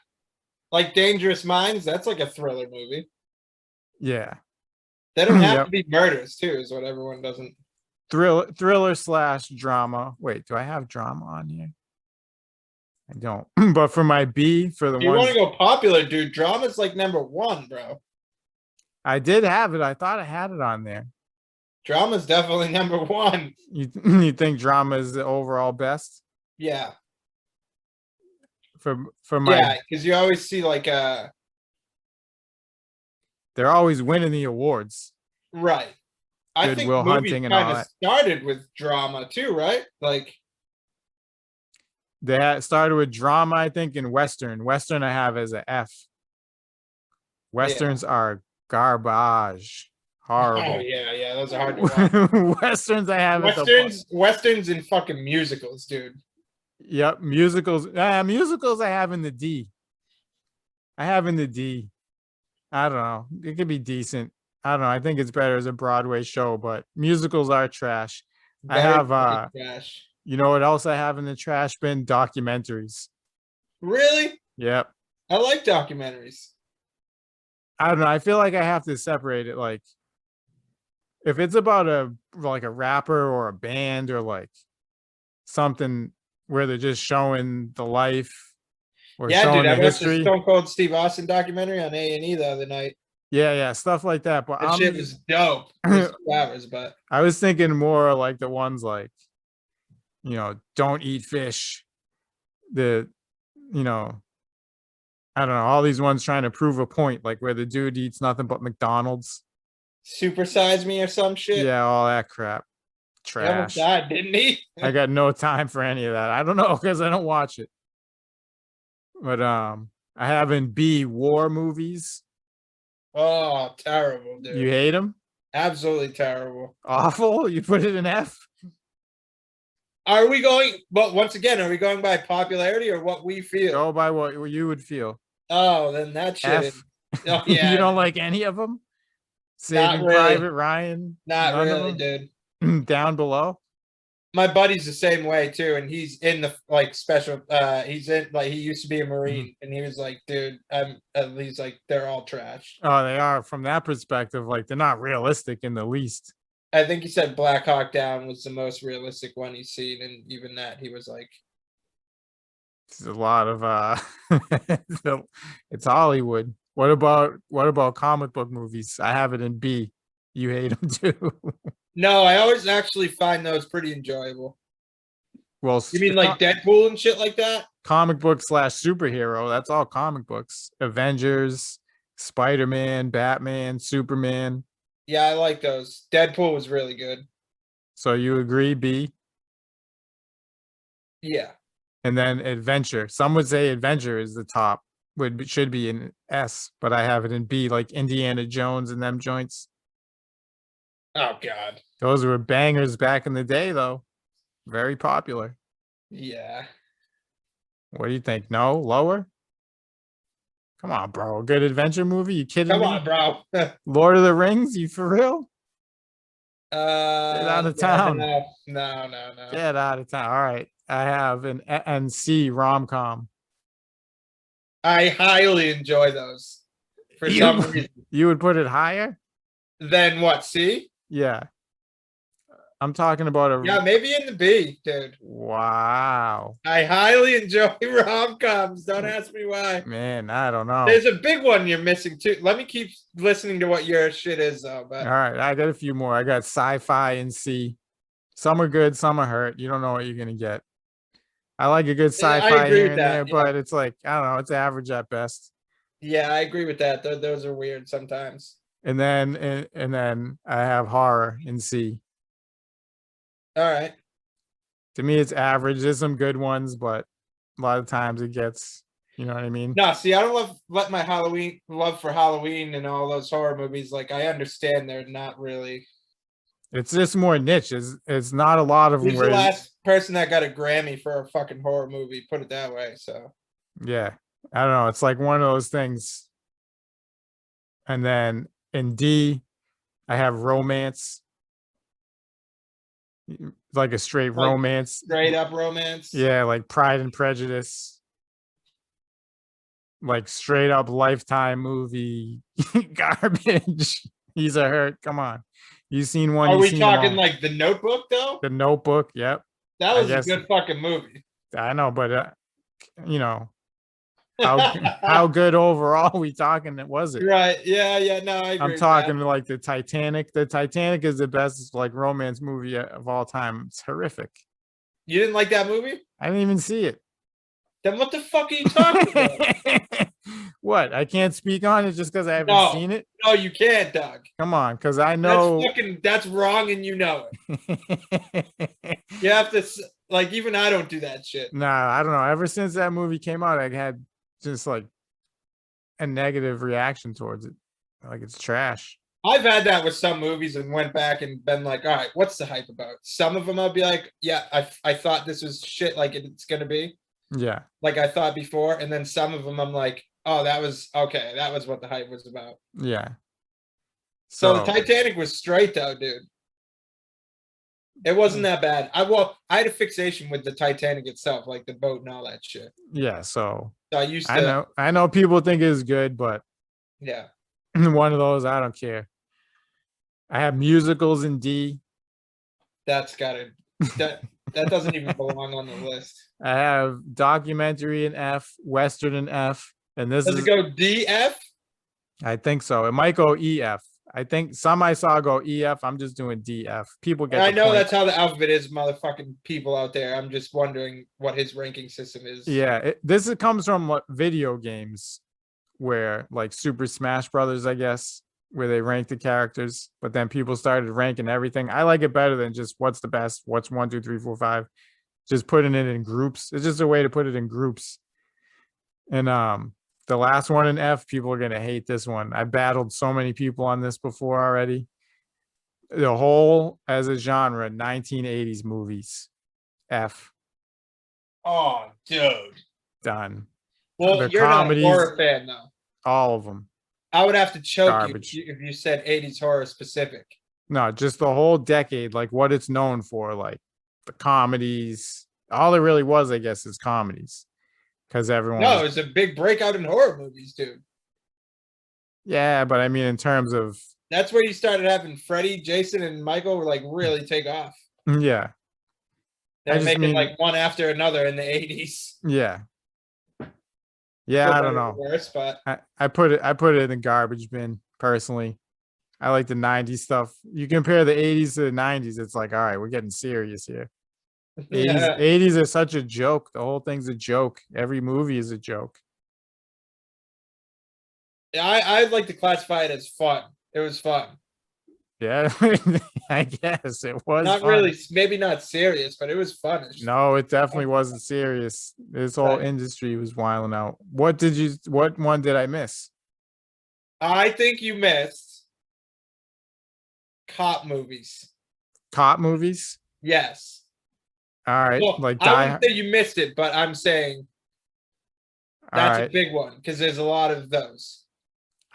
Like Dangerous Minds, that's like a thriller movie. Yeah. They don't have Yep. to be murders too, is what everyone doesn't. Thriller slash drama. Wait, do I have drama on here? I don't. But for my B, for the If you want ones to go popular, dude, drama's like #1, bro. I did have it. I thought I had it on there. Drama's definitely #1. You think drama is the overall best Yeah. for my? Yeah, because you always see like They're always winning the awards. right. I Good think Will movies Hunting and kind all of that. started with drama too, right? Like They started with drama, I think, and Western. Western I have as a F. yeah. Westerns are garbage. Oh Horrible. yeah, yeah, those are hard to watch. Westerns I have at the Westerns and fucking musicals, dude. Yep, musicals. Musicals I have in the D. I have in the D. I don't know. It could be decent. I don't know. I think it's better as a Broadway show, but musicals are trash. I Very have fucking trash. you know what else I have in the trash bin? Documentaries. Really? Yep. I like documentaries. I don't know. I feel like I have to separate it. Like if it's about a rapper or a band or like something where they're just showing the life or Yeah, dude, showing I the watched the history. Stone Cold Steve Austin documentary on A&E the other night. Yeah, stuff like that. But That shit was dope. It was 2 hours, but I was thinking more like the ones like, don't eat fish. The, you know, I don't know, all these ones trying to prove a point, like where the dude eats nothing but McDonald's. Super Size Me or some shit. Yeah, all that crap. He almost Trash. died, didn't he? I got no time for any of that. I don't know because I don't watch it. But I have in B war movies. Oh, terrible, dude. You hate them? Absolutely terrible. Awful? You put it in F? Are we going, but once again, are we going by popularity or what we feel? Go by what you would feel. Oh, then that shit. F. Oh, yeah. You don't like any of them? Not Saving really. Private Ryan? Not None really, of dude. them? Down Below? My buddy's the same way too, and he's in the like special. He's in like he used to be a Marine, and he was like, "Dude, I'm at least like they're all trash." Oh, they are from that perspective. Like they're not realistic in the least. I think he said Black Hawk Down was the most realistic one he's seen, and even that he was like, It's a lot of it's Hollywood. What about comic book movies? I have it in B. You hate them too. "No, I always actually find those pretty enjoyable." Well, You mean like Deadpool and shit like that? comic book slash superhero? That's all comic books. Avengers, Spider-Man, Batman, Superman. Yeah, I like those. Deadpool was really good. So you agree, B? Yeah. And then adventure. Some would say adventure is the top. Should be in S, but I have it in B, like Indiana Jones and them joints. Oh God. Those were bangers back in the day, though. Very popular. Yeah. What do you think? No, lower? Come on, bro. A good adventure movie? You kidding Come me? on, bro. Lord of the Rings? You for real? Get out of town. No. Get out of town. All right. I have an NC rom-com. I highly enjoy those for some reason. You would put it higher? Then what? See? Yeah. I'm talking about Yeah, maybe in the B, dude. Wow. I highly enjoy rom-coms. Don't ask me why. Man, I don't know. There's a big one you're missing too. Let me keep listening to what your shit is, though. But All right, I got a few more. I got sci-fi and C. Some are good, some are hurt. You don't know what you're gonna get. I like a good sci-fi agree here with and that, there, yeah. but it's like, I don't know, it's average at best. yeah, I agree with that. Those are weird sometimes. And then I have horror in C. All right. To me, it's average. There's some good ones, but a lot of times it gets You know what I mean? No, see, I don't let my Halloween love for Halloween and all those horror movies. Like, I understand they're not really. It's just more niche. It's not a lot of them Who's the where, last person that got a Grammy for a fucking horror movie? Put it that way. So yeah, I don't know. It's like one of those things. And then in D, I have romance, like a straight like romance. straight up romance. Yeah, like Pride and Prejudice, like straight up Lifetime movie garbage. He's a hurt. Come on. You seen one, Are you we seen them talking all. like The Notebook though? The Notebook. Yep. That I was a guess good fucking movie. I know, but you know, how good overall we talking was it? Right. Yeah. Yeah. No, I I'm agree with that. talking like the Titanic. The Titanic is the best like romance movie of all time. It's horrific. You didn't like that movie? I didn't even see it. Then what the fuck are you talking about? What? I can't speak on it just because I haven't No, seen it. no, you can't, Doug. Come on, because I That's know. fucking. That's wrong, and you know it. You have to like. Even I don't do that shit. Nah, I don't know. Ever since that movie came out, I had just like a negative reaction towards it. Like it's trash. I've had that with some movies and went back and been like, all right, what's the hype about? Some of them I'll be like, yeah, I thought this was shit like it's gonna be, Yeah. like I thought before, and then some of them I'm like, oh, that was okay. That was what the hype was about. Yeah. So the So Titanic was straight though, dude. It wasn't that bad. I had a fixation with the Titanic itself, like the boat and all that shit. yeah, so So I used to, I know people think it's good, but yeah. one of those I don't care. I have musicals in D. That's gotta that doesn't even belong on the list. I have documentary in F, Western in F, and this Does is it go DF? I think so. It might go EF. I think some I saw go EF. I'm just doing DF. People And get I the know point. that's how the alphabet is, motherfucking people out there. I'm just wondering what his ranking system is. Yeah, this comes from video games where like Super Smash Brothers, I guess, where they rank the characters, but then people started ranking everything. I like it better than just what's the best, what's 1, 2, 3, 4, 5. Just putting it in groups. It's just a way to put it in groups. And the last one in F, people are gonna hate this one. I battled so many people on this before already. The whole as a genre, 1980s movies. F. Oh, dude. Done. Well, The you're not a comedies, horror fan though. all of them. I would have to choke you Garbage. if you said 80s horror specific. No, just the whole decade, like what it's known for, like the comedies. All it really was, I guess, is comedies. Because everyone No, was, it's a big breakout in horror movies, dude. yeah, but I mean, in terms of, That's where you started having Freddy, Jason, and Michael were like really take off. yeah, They're just making mean, like one after another in the 80s. yeah, yeah, I don't know. Worse, but I put it in the garbage bin personally. I like the 90s stuff. You compare the 80s to the 90s, it's like, all right, we're getting serious here. 80s, yeah. 80s are such a joke. The whole thing's a joke. Every movie is a joke. I'd like to classify it as fun. It was fun. Yeah, I guess it was Not fun. really, maybe not serious, but it was fun. No, it definitely wasn't serious. This whole industry was wilding out. What one did I miss? I think you missed cop movies. Cop movies? Yes. All right. Well, like I wouldn't say you missed it, but I'm saying that's all a big one because there's a lot of those.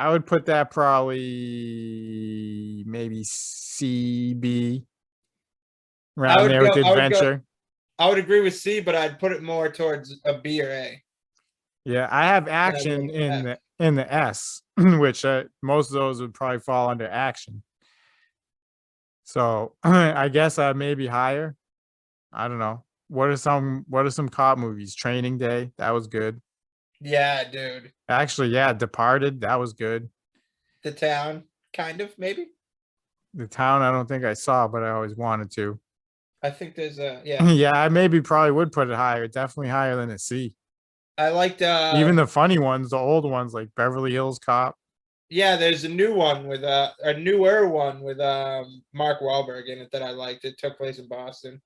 I would put that probably maybe CB around there with adventure. I would agree with C, but I'd put it more towards a B or A. Yeah, I have action in the S, which most of those would probably fall under action. So I guess I may be higher. I don't know. What are some cop movies? Training Day, that was good. Yeah, dude. Actually, yeah, Departed, that was good. The Town, kind of, maybe. The Town, I don't think I saw, but I always wanted to. I think there's a yeah. Yeah, I maybe probably would put it higher. Definitely higher than a C. I liked even the funny ones, the old ones like Beverly Hills Cop. Yeah, there's a new one with a newer one with Mark Wahlberg in it that I liked. It took place in Boston.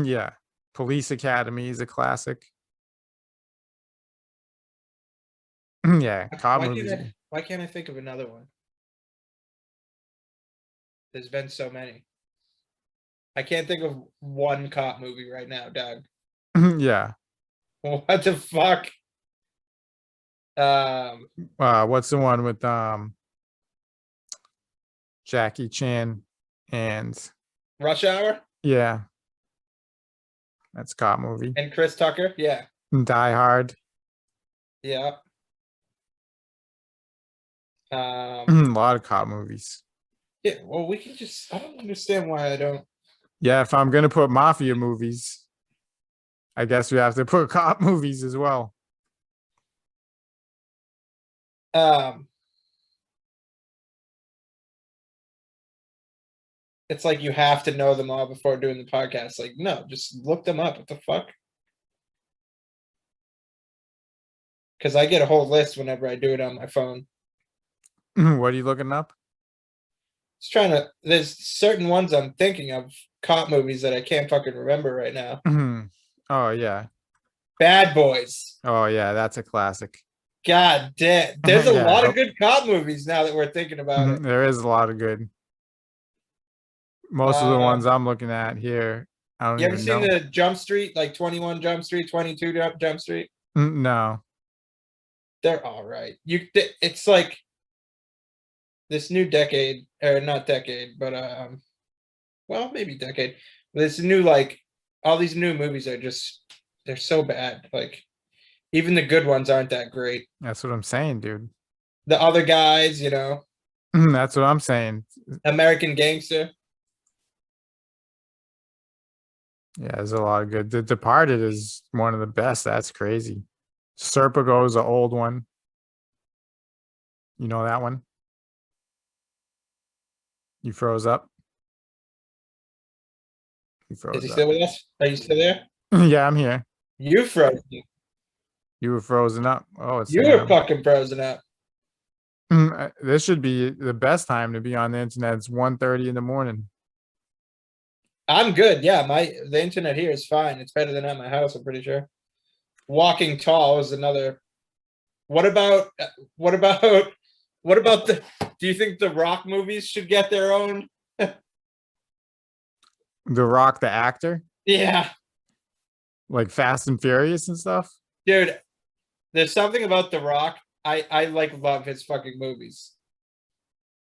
Yeah. Police Academy is a classic. Yeah, cop movies. Why can't I think of another one? There's been so many. I can't think of one cop movie right now, Doug. Yeah. What the fuck? What's the one with Jackie Chan and Rush Hour yeah, that's a cop movie. and Chris Tucker. Yeah, Die Hard. yeah. A lot of cop movies. Yeah. Well, we can just. I don't understand why I don't. Yeah, if I'm gonna put mafia movies, I guess we have to put cop movies as well. It's like you have to know them all before doing the podcast. Like, no, just look them up. What the fuck? Because I get a whole list whenever I do it on my phone. What are you looking up? Just trying to. There's certain ones I'm thinking of cop movies that I can't fucking remember right now. Oh yeah. Bad Boys. Oh yeah, that's a classic. God damn. There's a Yeah. lot of good cop movies now that we're thinking about it. There is a lot of good. Most of the ones I'm looking at here, I don't You ever even seen know. the Jump Street, like 21 Jump Street, 22 Jump Street? No. They're all right. It's like this new decade, or not decade, but well, maybe decade. This new, like, all these new movies are just, they're so bad. Like, even the good ones aren't that great. That's what I'm saying, dude. The Other Guys, you know, That's what I'm saying. American Gangster. Yeah, there's a lot of good. The Departed is one of the best. That's crazy. Serpico is an old one. You know that one? You froze up. You Is froze he up. still with us? Are you still there? Yeah, I'm here. You frozen. You were frozen up. Oh, it's You were fucking frozen up. This should be the best time to be on the internet. It's 1:30 in the morning. I'm good. Yeah, the internet here is fine. It's better than at my house, I'm pretty sure. Walking Tall is another. What about the do you think the Rock movies should get their own? The Rock, the actor, Yeah, like Fast and Furious and stuff. dude. There's something about the Rock. I like love his fucking movies.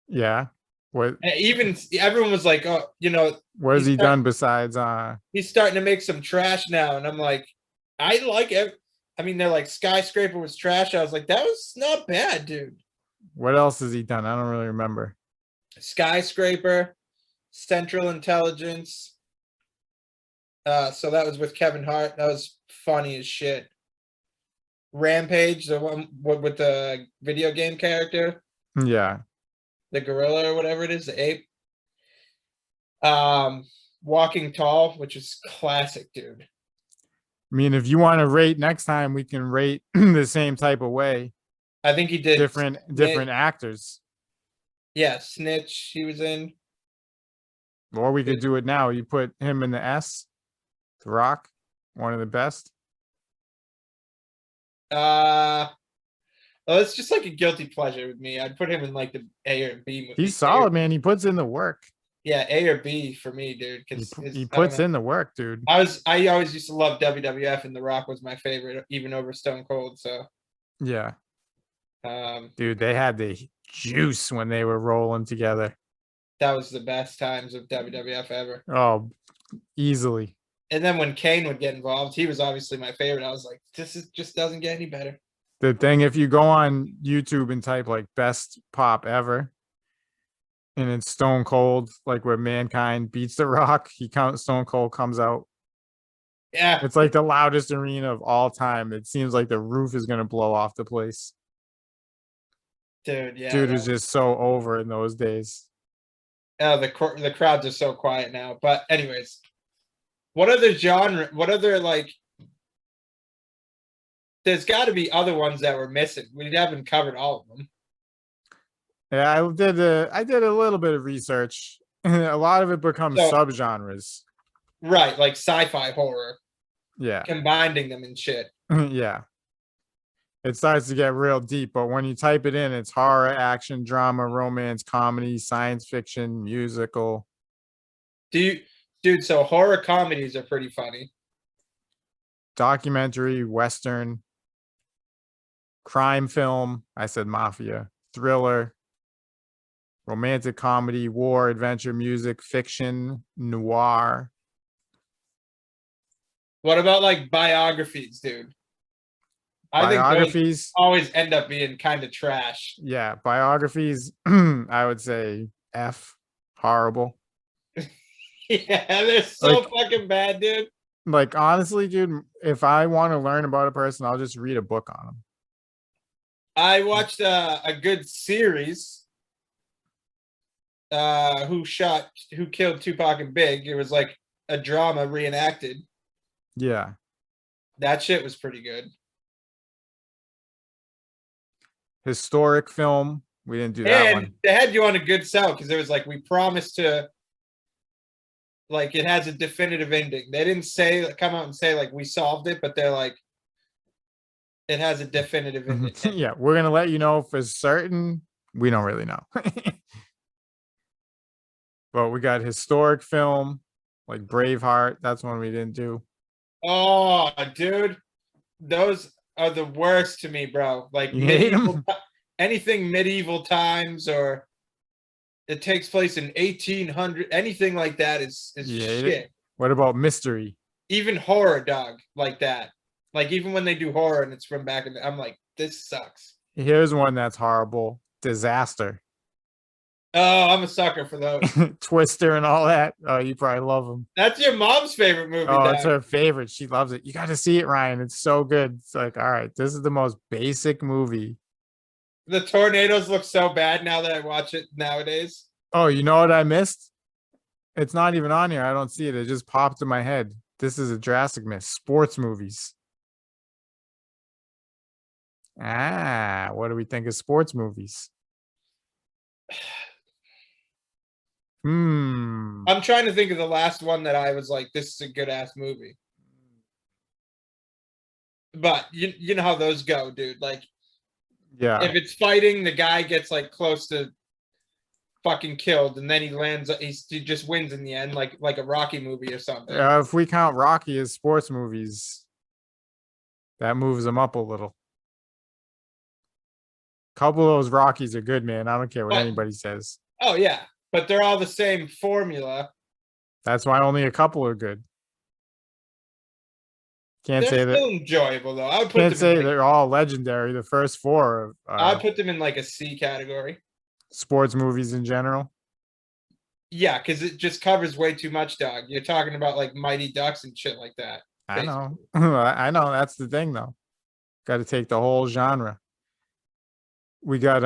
Yeah. What And even everyone was like, oh, you know, what has he done besides he's starting to make some trash now, and I'm like, I like it. I mean, they're like Skyscraper was trash. I was like, that was not bad, dude. what else has he done? I don't really remember. Skyscraper, Central Intelligence. So that was with Kevin Hart. That was funny as shit. Rampage, the one with the video game character, Yeah. the gorilla or whatever it is, the ape. Walking Tall, which is classic, dude. I mean, if you want to rate next time, we can rate the same type of way. I think he did Different actors. Yeah, Snitch, he was in. Or we could do it now. You put him in the S. The Rock, one of the best. Well, it's just like a guilty pleasure with me. I'd put him in like the A or B movie. He's solid, man. He puts in the work. Yeah, A or B for me, dude. He puts in the work, dude. I always used to love WWF, and The Rock was my favorite, even over Stone Cold. So yeah, dude, they had the juice when they were rolling together. That was the best times of WWF ever. Oh, easily. And then when Kane would get involved, he was obviously my favorite. I was like, just doesn't get any better. The thing, if you go on YouTube and type like best pop ever, and it's Stone Cold, like where Mankind beats The Rock, Stone Cold comes out. Yeah. It's like the loudest arena of all time. It seems like the roof is going to blow off the place. Dude, yeah. Dude was just so over in those days. Oh, the crowds are so quiet now. But anyways, what other like, there's got to be other ones that we're missing. We haven't covered all of them. Yeah, I did a little bit of research. A lot of it becomes subgenres. Right, like sci-fi horror. Yeah. Combining them and shit. Yeah. it starts to get real deep. But when you type it in, it's horror, action, drama, romance, comedy, science fiction, musical. Dude, so horror comedies are pretty funny. Documentary, western, crime film. I said mafia, thriller, romantic comedy, war, adventure, music, fiction, noir. What about like biographies, dude? I think those Biographies. always end up being kind of trash. Yeah, biographies. I would say F, horrible. Yeah, they're so Like, fucking bad, dude. like honestly, dude, if I want to learn about a person, I'll just read a book on them. I watched a good series. Who killed Tupac and Big? It was like a drama reenacted. Yeah. That shit was pretty good. Historic film. We didn't do that And one. they had you on a good sell because it was like we promised to, like, it has a definitive ending. They didn't say come out and say like we solved it, but they're like it has a definitive ending. Yeah, we're gonna let you know for certain. We don't really know. But we got historic film like Braveheart. That's one we didn't do. Oh, dude, those are the worst to me, bro. Like You hate them? anything medieval times, or it takes place in 1800, anything like that is You hate shit. it? What about mystery? Even horror, dog, like that. Like even when they do horror and it's from back in I'm like, this sucks. Here's one that's horrible. Disaster. Oh, I'm a sucker for those. Twister and all that. Oh, you probably love them. That's your mom's favorite movie, Oh, dog. it's her favorite. She loves it. You got to see it, Ryan. It's so good. It's like, all right, this is the most basic movie. The tornadoes look so bad now that I watch it nowadays. Oh, you know what I missed? It's not even on here. I don't see it. It just popped in my head. This is a drastic miss. Sports movies. Ah, what do we think of sports movies? I'm trying to think of the last one that I was like, this is a good ass movie. But you know how those go, dude. Like, Yeah. if it's fighting, the guy gets like close to fucking killed, and then he lands. He just wins in the end, like a Rocky movie or something. If we count Rocky as sports movies, that moves them up a little. Couple of those Rockies are good, man. I don't care what anybody says. Oh yeah, but they're all the same formula. That's why only a couple are good. Can't They're say still that. enjoyable though. I would put Can't them say in like, they're all legendary. The first four I'd put them in like a C category. sports movies in general. Yeah, because it just covers way too much, dog. You're talking about like Mighty Ducks and shit like that. I know. I know. That's the thing, though. Got to take the whole genre. We got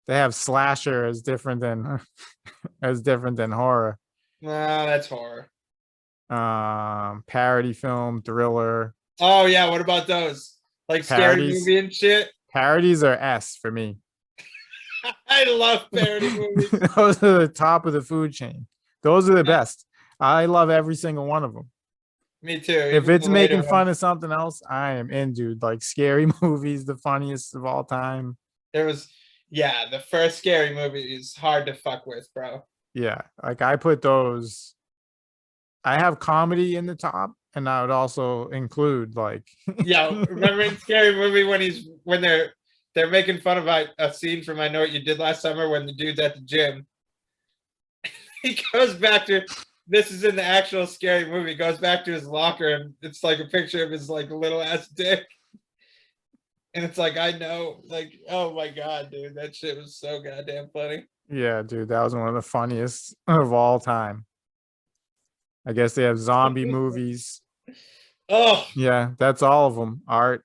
they have slasher as different than horror. No, that's horror. Parody film, thriller. Oh yeah, what about those? Like scary movie and shit. Parodies are S for me. I love parody movies. Those are the top of the food chain. Those are the best. I love every single one of them. Me too. If it's making fun of something else, I am in, dude. Like scary movies, the funniest of all time. There was, yeah, the first scary movie is hard to fuck with, bro. Yeah, like I put those. I have comedy in the top, and I would also include like. Yeah, remember in Scary Movie when they're making fun of a scene from I Know What You Did Last Summer when the dude's at the gym. He goes back to, this is in the actual Scary Movie, goes back to his locker and it's like a picture of his like little ass dick. And it's like, I know, like, oh my God, dude, that shit was so goddamn funny. Yeah, dude, that was one of the funniest of all time. I guess they have zombie movies. Oh yeah, that's all of them. Art.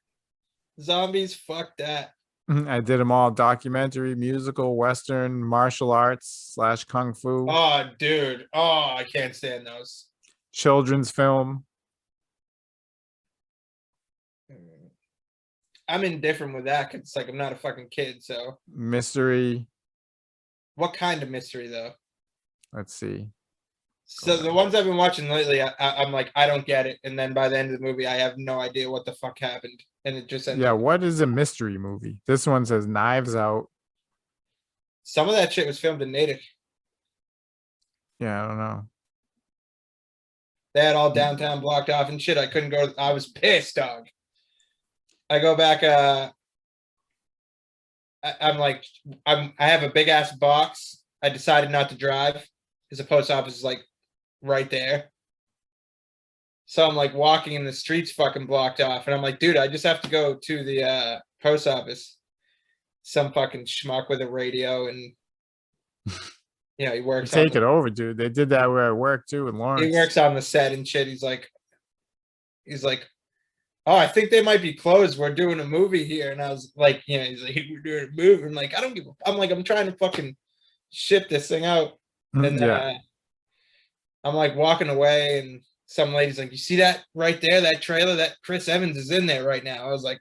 Zombies, fuck that. I did them all: documentary, musical, western, martial arts / kung fu. Oh, dude. Oh, I can't stand those. Children's film. I'm indifferent with that because it's like I'm not a fucking kid. So mystery. What kind of mystery though? Let's see. So the ones I've been watching lately, I'm like, I don't get it, and then by the end of the movie, I have no idea what the fuck happened, and it just ends Yeah, up. what is a mystery movie? This one says Knives Out. Some of that shit was filmed in Natick. Yeah, I don't know. They had all downtown blocked off and shit. I couldn't go. I was pissed, dog. I go back. I'm like, I have a big ass box. I decided not to drive because the post office is like right there. So I'm like walking in the streets fucking blocked off. And I'm like, dude, I just have to go to the post office. Some fucking schmuck with a radio and he You works on take it over, dude. They did that where I work too in he Lawrence. works on the set and shit. He's like, oh, I think they might be closed. We're doing a movie here. And I was like, he's like, we're doing a movie. I'm like, I don't give a I'm like, I'm trying to fucking ship this thing out. And then Yeah. I'm like walking away and some lady's like, you see that right there, that trailer? That Chris Evans is in there right now. I was like,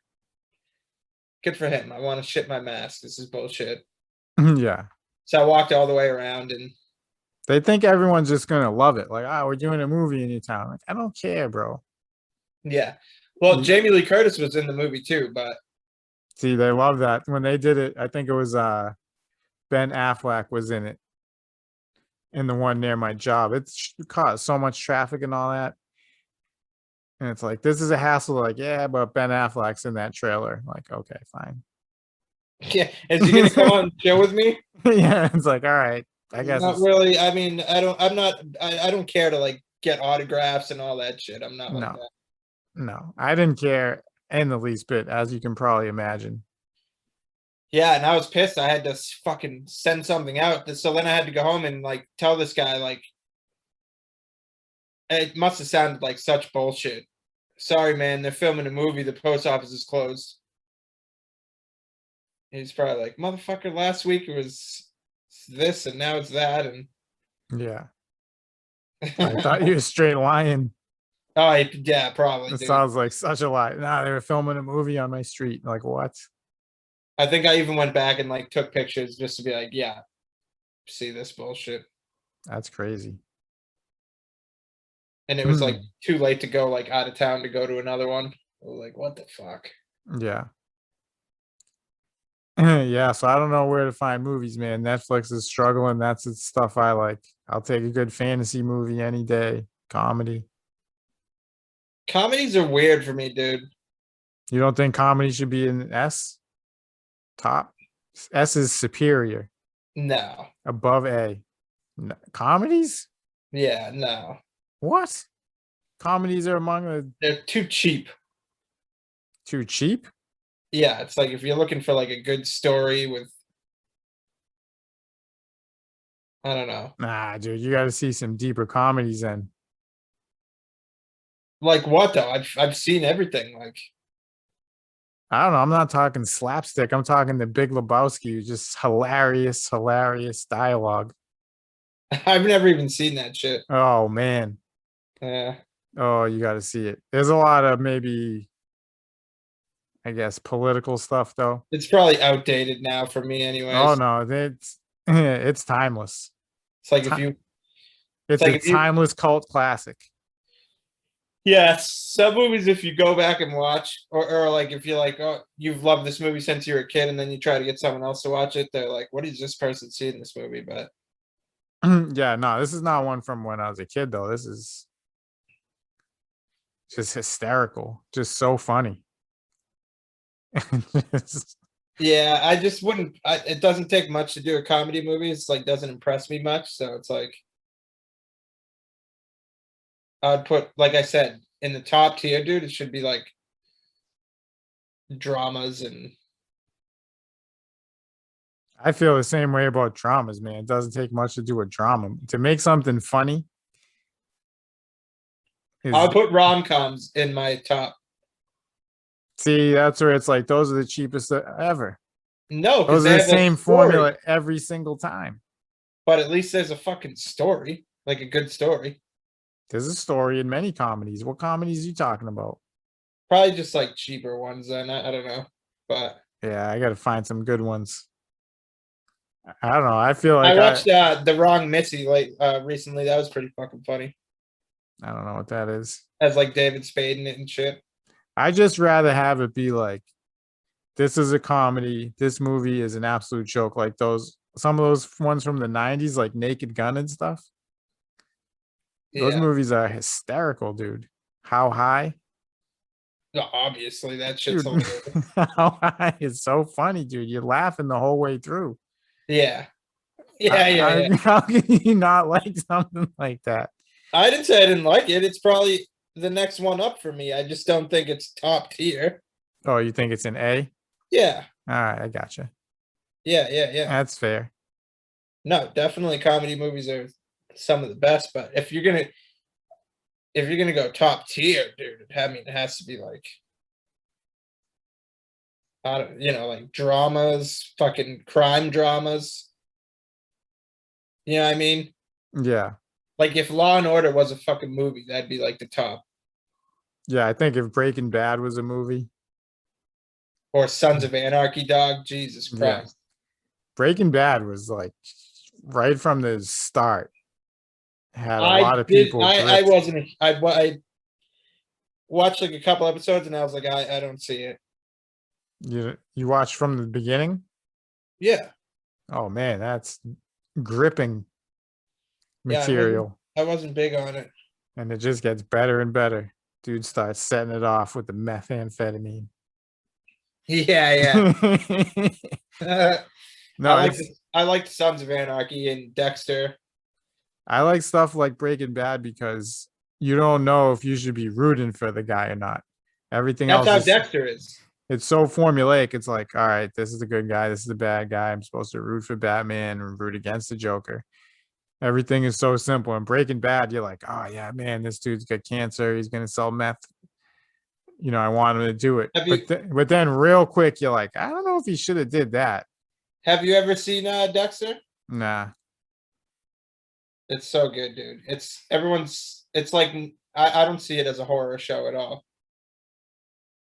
good for him. I want to ship my mask. This is bullshit. Yeah. So I walked all the way around and They think everyone's just gonna love it. Like, we're doing a movie in your town. Like, I don't care, bro. yeah. Well, Jamie Lee Curtis was in the movie too, but See, they love that. When they did it, I think it was Ben Affleck was in it. In the one near my job. It's caused so much traffic and all that. And it's like, this is a hassle. Like, yeah, but Ben Affleck's in that trailer. Like, okay, fine. yeah, is he gonna come on and chill with me? Yeah, it's like, all right. I guess Not it's really. I mean, I don't care to like get autographs and all that shit. I'm not like no, that. no. I didn't care in the least bit, as you can probably imagine. Yeah, and I was pissed. I had to fucking send something out. So then I had to go home and like tell this guy like it must have sounded like such bullshit. Sorry, man, they're filming a movie. The post office is closed. He's probably like, motherfucker, last week it was this and now it's that. And Yeah. I thought you were straight lying. oh, yeah, probably. It Dude. sounds like such a lie. Nah, they were filming a movie on my street. Like, what? I think I even went back and like took pictures just to be like, yeah, see this bullshit. That's crazy. And it was like too late to go like out of town to go to another one. Like, what the fuck? Yeah. Yeah, so I don't know where to find movies, man. Netflix is struggling. That's the stuff I like. I'll take a good fantasy movie any day. Comedy. Comedies are weird for me, dude. You don't think comedy should be in S? Top? S is superior, No. above A. Comedies? Yeah, no. What? Comedies are among the They're too cheap. too cheap? Yeah, it's like if you're looking for like a good story with I don't know. Nah, dude, you got to see some deeper comedies then. Like what though? I've seen everything. Like I don't know. I'm not talking slapstick. I'm talking the Big Lebowski, just hilarious, hilarious dialogue. I've never even seen that shit. Oh man. Yeah. Oh, you got to see it. There's a lot of maybe, I guess, political stuff though. It's probably outdated now for me anyways. Oh no, it's timeless. It's like if you It's like a if you timeless cult classic. yeah, some movies if you go back and watch or like if you're like, oh, you've loved this movie since you were a kid and then you try to get someone else to watch it, they're like, what is this person seeing in this movie? But Yeah, no, this is not one from when I was a kid though. This is just hysterical, just so funny. Just- yeah, I just wouldn't it doesn't take much to do a comedy movie. It's like doesn't impress me much. So it's like I'd put, like I said, in the top tier, dude, it should be like dramas and I feel the same way about dramas, man. It doesn't take much to do a drama. To make something funny I'll is put rom-coms in my top. see, that's where it's like those are the cheapest ever. No, because Those are they the have a same story, formula every single time. but at least there's a fucking story, like a good story. There's a story in many comedies. What comedies are you talking about? Probably just like cheaper ones then. I don't know. But Yeah, I got to find some good ones. I don't know. I feel I like watched The Wrong Missy recently. That was pretty fucking funny. I don't know what that is. Has like David Spade in it and shit. I just rather have it be like this is a comedy. This movie is an absolute joke. Like those some of those ones from the 90s, like Naked Gun and stuff. Those Yeah. movies are hysterical, dude. How high? No, obviously that shit's Dude, hilarious. how high is so funny, dude. You're laughing the whole way through. Yeah. Yeah, yeah, yeah. How can you not like something like that? I didn't say I didn't like it. It's probably the next one up for me. I just don't think it's top tier. Oh, you think it's an A? Yeah. All right, I gotcha. Yeah, yeah, yeah. That's fair. No, definitely comedy movies are some of the best, but if you're gonna go top tier, dude, it has to be like I don't like dramas, fucking crime dramas. You know what I mean? Yeah. Like if Law and Order was a fucking movie, that'd be like the top. Yeah, I think if Breaking Bad was a movie, Or Sons of Anarchy, dog. Jesus yeah. Christ. Breaking Bad was like right from the start had a I lot of did. people I gripped. wasn't. I watched like a couple episodes and I was like, I don't see it. You watched from the beginning? Yeah, Oh man, that's gripping yeah. material. I wasn't big on it. And it just gets better and better. Dude starts setting it off with the methamphetamine. Yeah, yeah. No, it's I liked Sons of Anarchy and Dexter. I like stuff like Breaking Bad because you don't know if you should be rooting for the guy or not. Everything That's else how is Dexter is. it's so formulaic. It's like, all right, this is the good guy, this is the bad guy. I'm supposed to root for Batman and root against the Joker. Everything is so simple. And Breaking Bad, you're like, oh yeah, man, this dude's got cancer. He's gonna sell meth. I want him to do it. Have you But then real quick, you're like, I don't know if he should have did that. have you ever seen Dexter? Nah. It's so good, dude. It's like I don't see it as a horror show at all.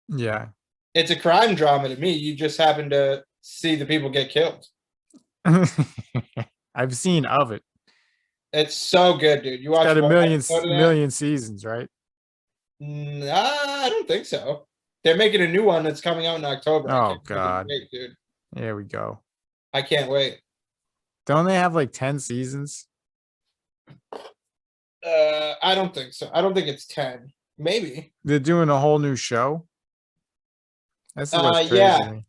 Yeah. It's a crime drama to me. You just happen to see the people get killed. I've seen of it. It's so good, dude. You It's watch got a one million episode of that? million seasons, right? Nah, I don't think so. They're making a new one that's coming out in October. I Oh can't fucking God. wait, dude. There we go. I can't wait. Don't they have like 10 seasons? I don't think so. I don't think it's 10. Maybe. They're doing a whole new show. That's what's crazy Yeah. to me.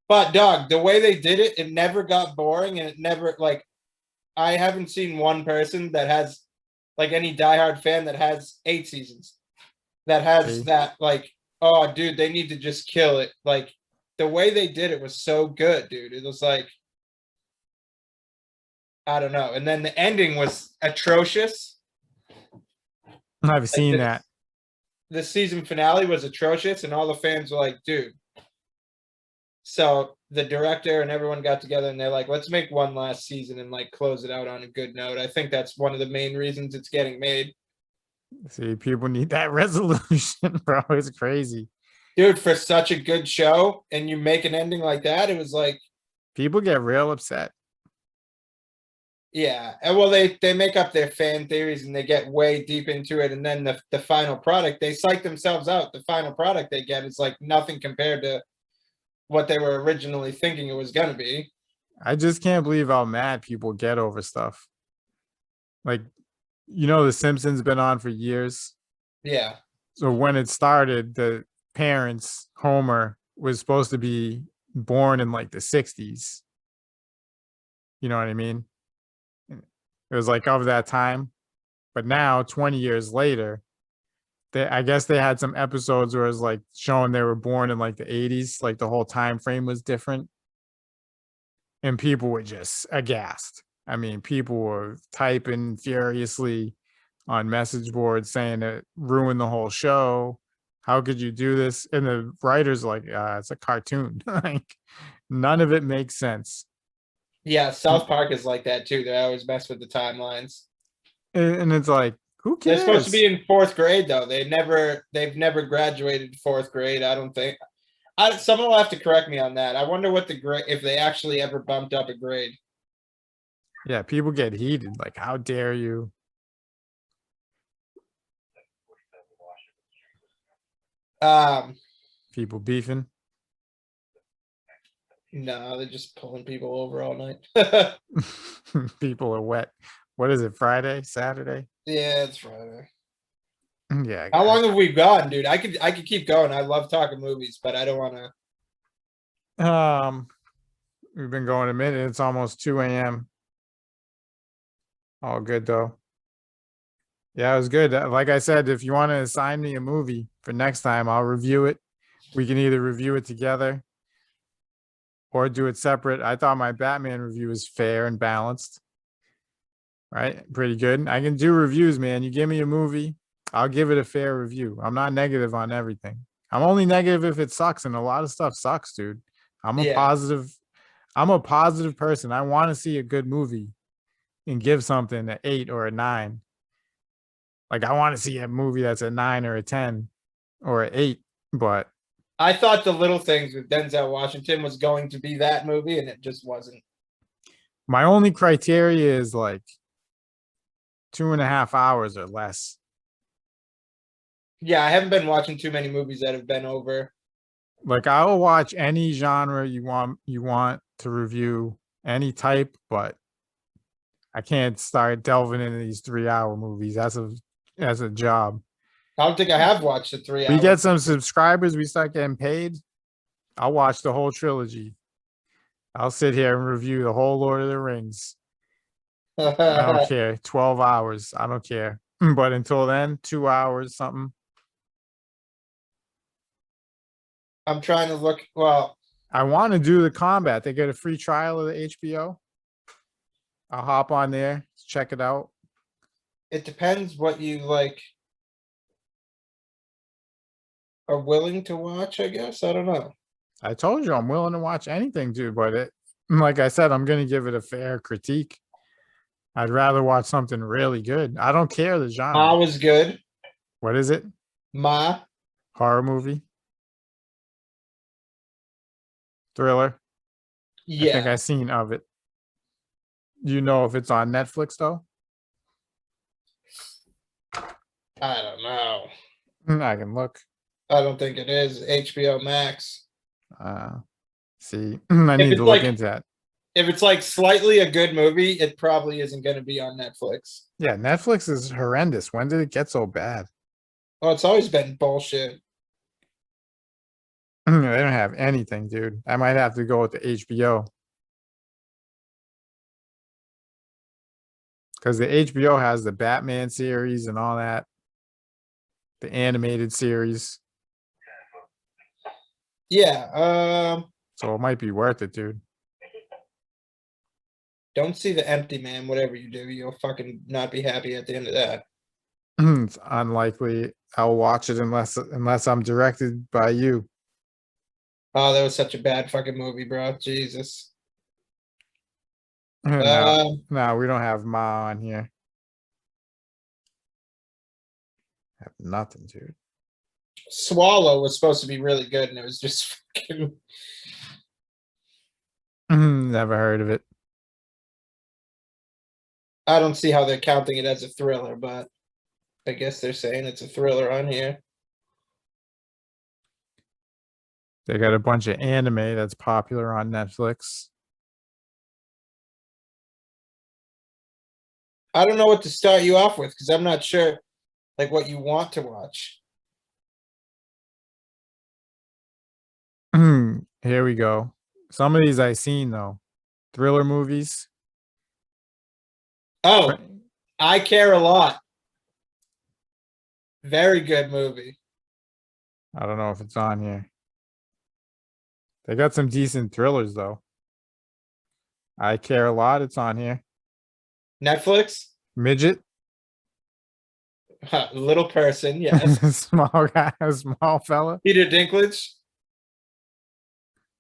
But dog, the way they did it, it never got boring and it never like I haven't seen one person that has like any diehard fan that has 8 seasons. That has See? that like, oh dude, they need to just kill it. Like the way they did it was so good, dude. It was like I don't know. And then the ending was atrocious. I've Like seen that. the season finale was atrocious, and all the fans were like, dude. So the director and everyone got together and they're like, let's make one last season and like close it out on a good note. I think that's one of the main reasons it's getting made. See, people need that resolution, bro. It's crazy. Dude, for such a good show and you make an ending like that, it was like, People get real upset. yeah. And well, they make up their fan theories and they get way deep into it. And then the final product, they psych themselves out. The final product they get is like nothing compared to what they were originally thinking it was going to be. I just can't believe how mad people get over stuff. Like, The Simpsons been on for years. Yeah. So when it started, the parents, Homer, was supposed to be born in like the 60s. You know what I mean? It was like of that time. But now, 20 years later, I guess they had some episodes where it was like showing they were born in like the 80s, like the whole time frame was different. And people were just aghast. I mean, people were typing furiously on message boards saying it ruined the whole show. How could you do this? And the writers like, it's a cartoon. Like, none of it makes sense. Yeah. South Park is like that too. They always mess with the timelines. And it's like, who They're cares? supposed to be in 4th grade though. They've never graduated 4th grade. I don't think. Someone will have to correct me on that. I wonder what the grade, if they actually ever bumped up a grade. Yeah, people get heated. Like, how dare you? Um, People beefing. no, they're just pulling people over all night. People are wet. What is it? Friday, Saturday? Yeah, it's Friday. Yeah. How long have we gone, dude? I could keep going. I love talking movies, but I don't want to. We've been going a minute. It's almost 2 a.m. All good though. Yeah, it was good. Like I said, if you want to assign me a movie for next time, I'll review it. We can either review it together or do it separate. I thought my Batman review was fair and balanced. Right? Pretty good. I can do reviews, man. You give me a movie, I'll give it a fair review. I'm not negative on everything. I'm only negative if it sucks, and a lot of stuff sucks, dude. I'm a Yeah, positive. I'm a positive person. I want to see a good movie and give something an 8 or a 9. Like I want to see a movie that's a 9 or a 10 or an 8, but I thought The Little Things with Denzel Washington was going to be that movie, and it just wasn't. my only criteria is like 2.5 hours or less. Yeah, I haven't been watching too many movies that have been over. Like I will watch any genre you want to review, any type, but I can't start delving into these 3-hour movies. That's a job. I don't think I have watched the three We hour. get some subscribers, we start getting paid. I'll watch the whole trilogy. I'll sit here and review the whole Lord of the Rings. I don't care. 12 hours. I don't care. But until then, 2 hours, something. I'm trying to look. Well, I want to do the combat. They get a free trial of the HBO. I'll hop on there, check it out. it depends what you like are willing to watch, I guess. I don't know. I told you I'm willing to watch anything, dude. But like I said, I'm gonna give it a fair critique. I'd rather watch something really good. I don't care the genre. Ma was good. What is it? Ma. Horror movie? Thriller? I think Yeah. I seen of it. You know if it's on Netflix though? I don't know. I can look. I don't think it is HBO Max. See, I If need to it's look like into that. if it's like slightly a good movie, it probably isn't going to be on Netflix. Yeah, Netflix is horrendous. When did it get so bad? Well, it's always been bullshit. They don't have anything, dude. I might have to go with the HBO. Because the HBO has the Batman series and all that, the animated series. Yeah. So it might be worth it, dude. Don't see The Empty Man. Whatever you do, you'll fucking not be happy at the end of that. It's unlikely I'll watch it unless I'm directed by you. Oh, that was such a bad fucking movie, bro. Jesus. No, no, we don't have Ma on here. Have nothing, dude. Swallow was supposed to be really good, and it was just fucking. Never heard of it. I don't see how they're counting it as a thriller, but I guess they're saying it's a thriller on here. They got a bunch of anime that's popular on Netflix. I don't know what to start you off with because I'm not sure like what you want to watch. Here we go. Some of these I seen though. Thriller movies. Oh, I Care a Lot. Very good movie. I don't know if it's on here. They got some decent thrillers though. I Care a Lot. It's on here. Netflix. Midget. Little person, yes. Small guy, small fella. Peter Dinklage.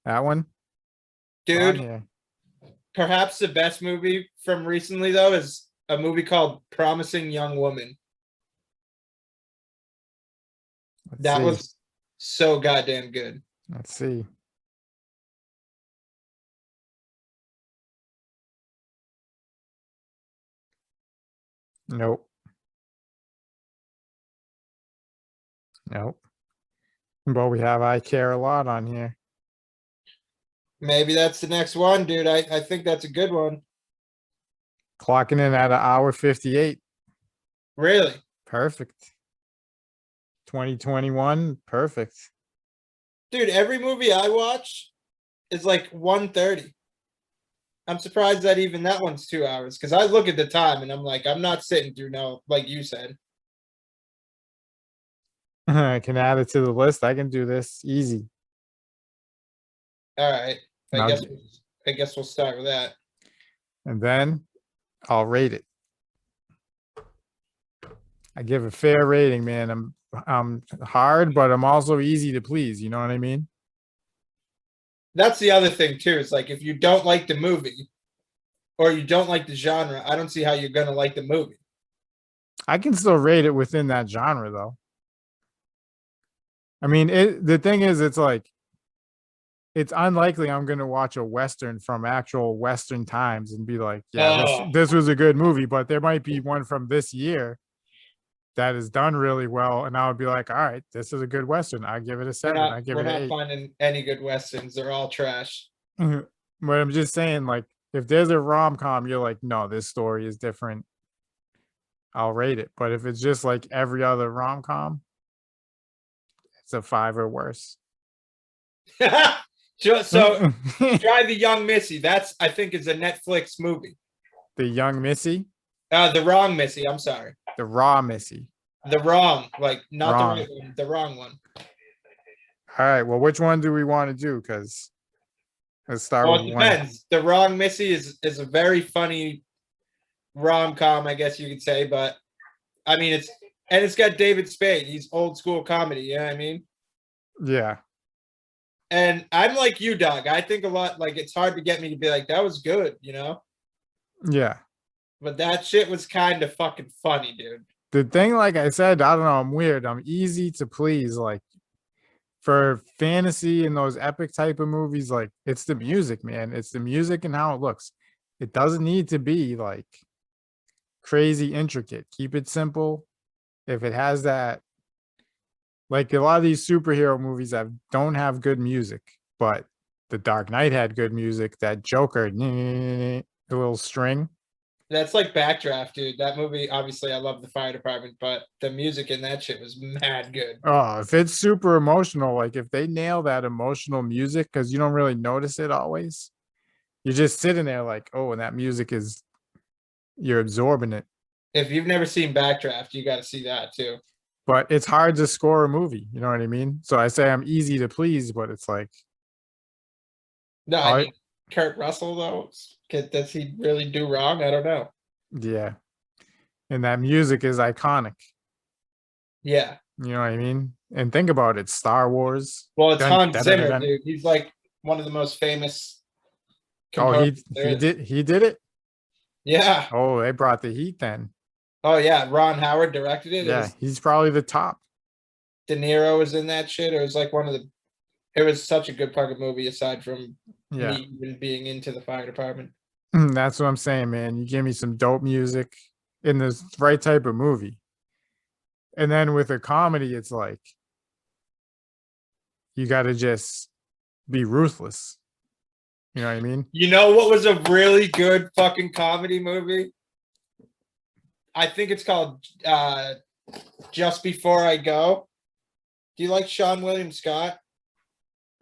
That one. It's on Dude, here. perhaps the best movie from recently though is a movie called Promising Young Woman. Let's That see. was so goddamn good. Let's see. Nope. Nope. But we have I Care a Lot on here. Maybe that's the next one, dude. I think that's a good one. Clocking in at 1:58. Really? Perfect. 2021. Perfect. Dude, every movie I watch is like 1:30. I'm surprised that even that one's 2 hours because I look at the time and I'm like, I'm not sitting through no, like you said. I can add it to the list. I can do this easy. All right. I Now, guess I guess we'll start with that. and then I'll rate it. I give a fair rating, man. I'm hard, but I'm also easy to please. You know what I mean? That's the other thing too. Is like if you don't like the movie or you don't like the genre, I don't see how you're gonna like the movie. I can still rate it within that genre, though. I mean, the thing is, it's like it's unlikely I'm gonna watch a Western from actual Western times and be like, yeah, Oh, this was a good movie, but there might be one from this year that is done really well, and I would be like, all right, this is a good Western. I give it a 7. I give we're it an not 8. finding any good westerns. They're all trash. But I'm just saying, like, if there's a rom-com, you're like, no, this story is different. I'll rate it. But if it's just like every other rom-com, it's a 5 or worse. So try The Young Missy. That's I think is a Netflix movie. The Young Missy, The Wrong Missy. I'm sorry. the Raw Missy. The wrong, like not Wrong. the right one, the wrong one. All right. Well, which one do we want to do? Because let's start Well, it with one. depends. The Wrong Missy is a very funny rom-com, I guess you could say, but I mean it's got David Spade. He's old school comedy, you know what I mean? Yeah. And I'm like you, dog. I think a lot like it's hard to get me to be like, that was good, you know? Yeah. But that shit was kind of fucking funny, dude. The thing, like I said, I don't know, I'm weird. I'm easy to please. Like for fantasy and those epic type of movies, like it's the music, man. It's the music and how it looks. It doesn't need to be like crazy intricate. Keep it simple. If it has that, like a lot of these superhero movies that don't have good music, but The Dark Knight had good music. That Joker, the little string. That's like Backdraft, dude. That movie, obviously, I love the fire department, but the music in that shit was mad good. Oh, if it's super emotional, like if they nail that emotional music, because you don't really notice it always, you're just sitting there like, oh, and that music is, you're absorbing it. If you've never seen Backdraft, you got to see that too. But it's hard to score a movie. You know what I mean? So I say I'm easy to please, but it's like, No, I mean, Kurt Russell, though, does he really do wrong? I don't know. yeah. And that music is iconic. Yeah. You know what I mean? And think about it, Star Wars. Well, it's Dun, Hans dun, dun, Zimmer, dun. dude. He's like one of the most famous Oh, composers. he did it? Yeah. Oh, they brought the heat then. Oh, yeah. Ron Howard directed it. Yeah, he's probably the top. De Niro was in that shit. It was like one of the. It was such a good fucking movie, aside from me even being into the fire department. That's what I'm saying, man. You give me some dope music in this right type of movie. And then with a comedy, it's like you got to just be ruthless. You know what I mean? You know what was a really good fucking comedy movie? I think it's called Just Before I Go. Do you like Sean William Scott?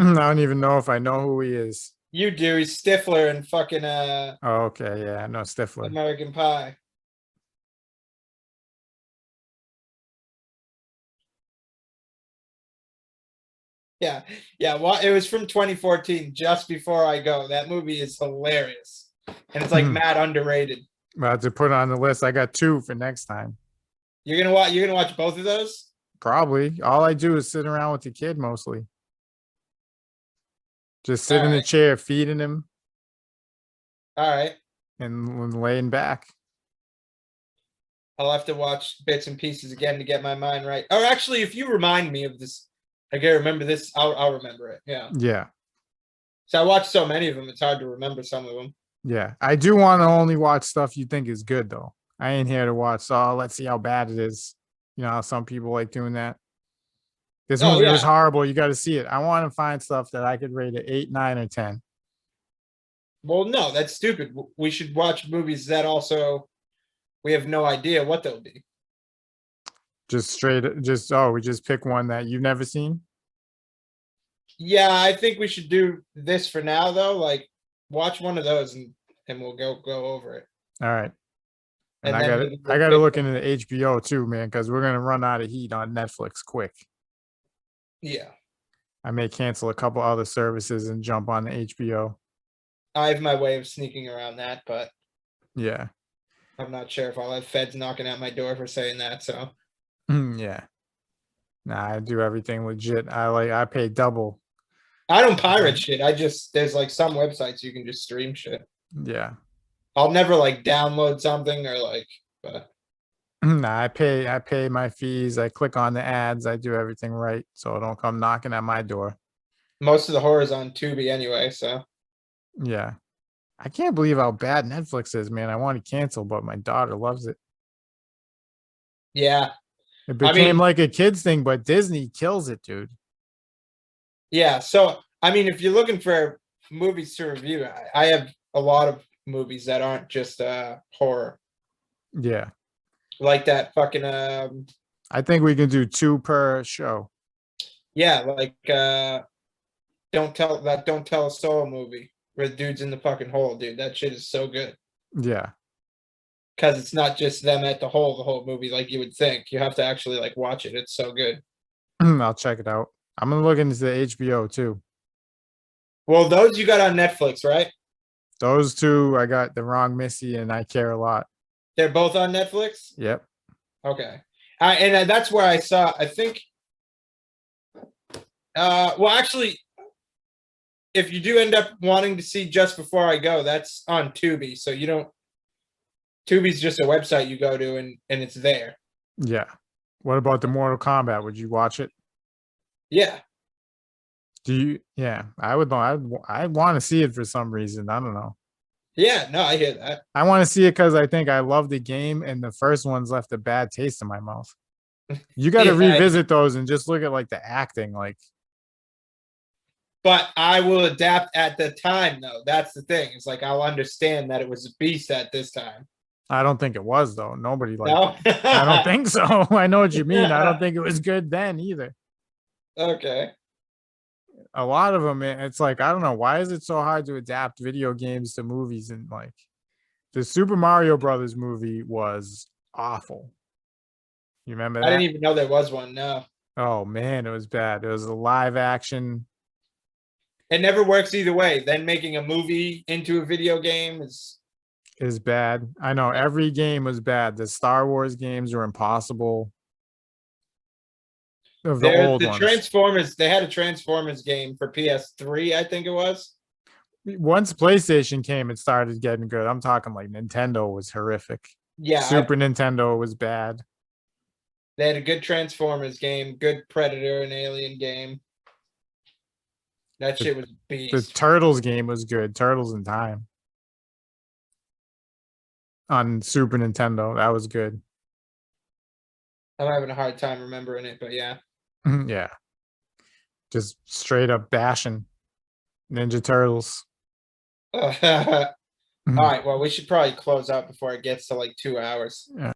I don't even know if I know who he is. You do. He's Stifler in fucking Oh, okay, yeah, I know Stifler. American Pie. Yeah, yeah. Well, it was from 2014. Just Before I Go. That movie is hilarious, and it's like mad underrated. About to put on the list. I got 2 for next time. You're gonna watch. You're gonna watch both of those. Probably. All I do is sit around with the kid mostly. Just sit All in the right. chair, feeding him, All right. and laying back. I'll have to watch bits and pieces again to get my mind right. Or actually, if you remind me of this I can't remember this. I'll remember it. Yeah. Yeah. So I watched so many of them. It's hard to remember some of them. Yeah. I do want to only watch stuff you think is good though. I ain't here to watch. So let's see how bad it is. You know how some people like doing that. This Oh movie was yeah. horrible. You got to see it. I want to find stuff that I could rate it 8, 9, or 10. Well, no, that's stupid. We should watch movies that also we have no idea what they'll be. Just straight, just oh, we just pick one that you've never seen. Yeah, I think we should do this for now though. Like watch one of those and we'll go over it. All right. And And I then got maybe I we'll got to pick look one. into the HBO too, man, because we're gonna run out of heat on Netflix quick. Yeah. I may cancel a couple other services and jump on the HBO. I have my way of sneaking around that, but Yeah. I'm not sure if I'll have feds knocking at my door for saying that. So Yeah. Nah, I do everything legit. I pay double. I don't pirate shit. I just there's like some websites you can just stream shit. Yeah. I'll never like download something or like, but Nah, I pay my fees. I click on the ads. I do everything right, so it don't come knocking at my door. most of the horror's on Tubi anyway. So Yeah. I can't believe how bad Netflix is, man. I want to cancel, but my daughter loves it. yeah, It I became mean, like a kids thing, but Disney kills it, dude. yeah. So I mean, if you're looking for movies to review, I have a lot of movies that aren't just horror, Yeah. like that fucking I think we can do 2 per show. yeah, like don't tell a soul movie where the dude's in the fucking hole, dude. That shit is so good. Yeah. Because it's not just them at the whole movie like you would think. You have to actually like watch it. It's so good. I'll check it out. I'm gonna look into the HBO too. Well, those you got on Netflix, right? Those 2, I got The Wrong Missy and I Care a Lot. They're both on Netflix. Yep. Okay, and that's where I saw. I think. Well, actually, if you do end up wanting to see Just Before I Go, that's on Tubi. So you don't. Tubi's just a website you go to, and it's there. Yeah. What about the Mortal Kombat? Would you watch it? Yeah. Do you? Yeah, I would. I want to see it for some reason. I don't know. Yeah. No, I hear that. I want to see it because I think I love the game, and the first one's left a bad taste in my mouth. You got to Yeah, revisit those and just look at like the acting. Like, but I will adapt at the time, though. That's the thing. It's like I'll understand that it was a beast at this time. I don't think it was though. Nobody liked No. it. I don't think so. I know what you mean. I don't think it was good then either. Okay. A lot of them, it's like I don't know why is it so hard to adapt video games to movies, and like the Super Mario Brothers movie was awful. You remember I that? didn't even know there was one. No. Oh man, it was bad. It was a live action. It never works either way. Then making a movie into a video game Is bad. I know every game was bad. The Star Wars games were impossible. Of the there old the ones. Transformers, they had a Transformers game for PS3, I think it was. Once PlayStation came, it started getting good. I'm talking like Nintendo was horrific. Yeah, Super Nintendo was bad. they had a good Transformers game, good Predator and Alien game. That shit was a The beast. Turtles game was good. Turtles in Time on Super Nintendo. That was good. I'm having a hard time remembering it, but yeah. Yeah. Just straight up bashing Ninja Turtles. All right, well, we should probably close out before it gets to like 2 hours. Yeah.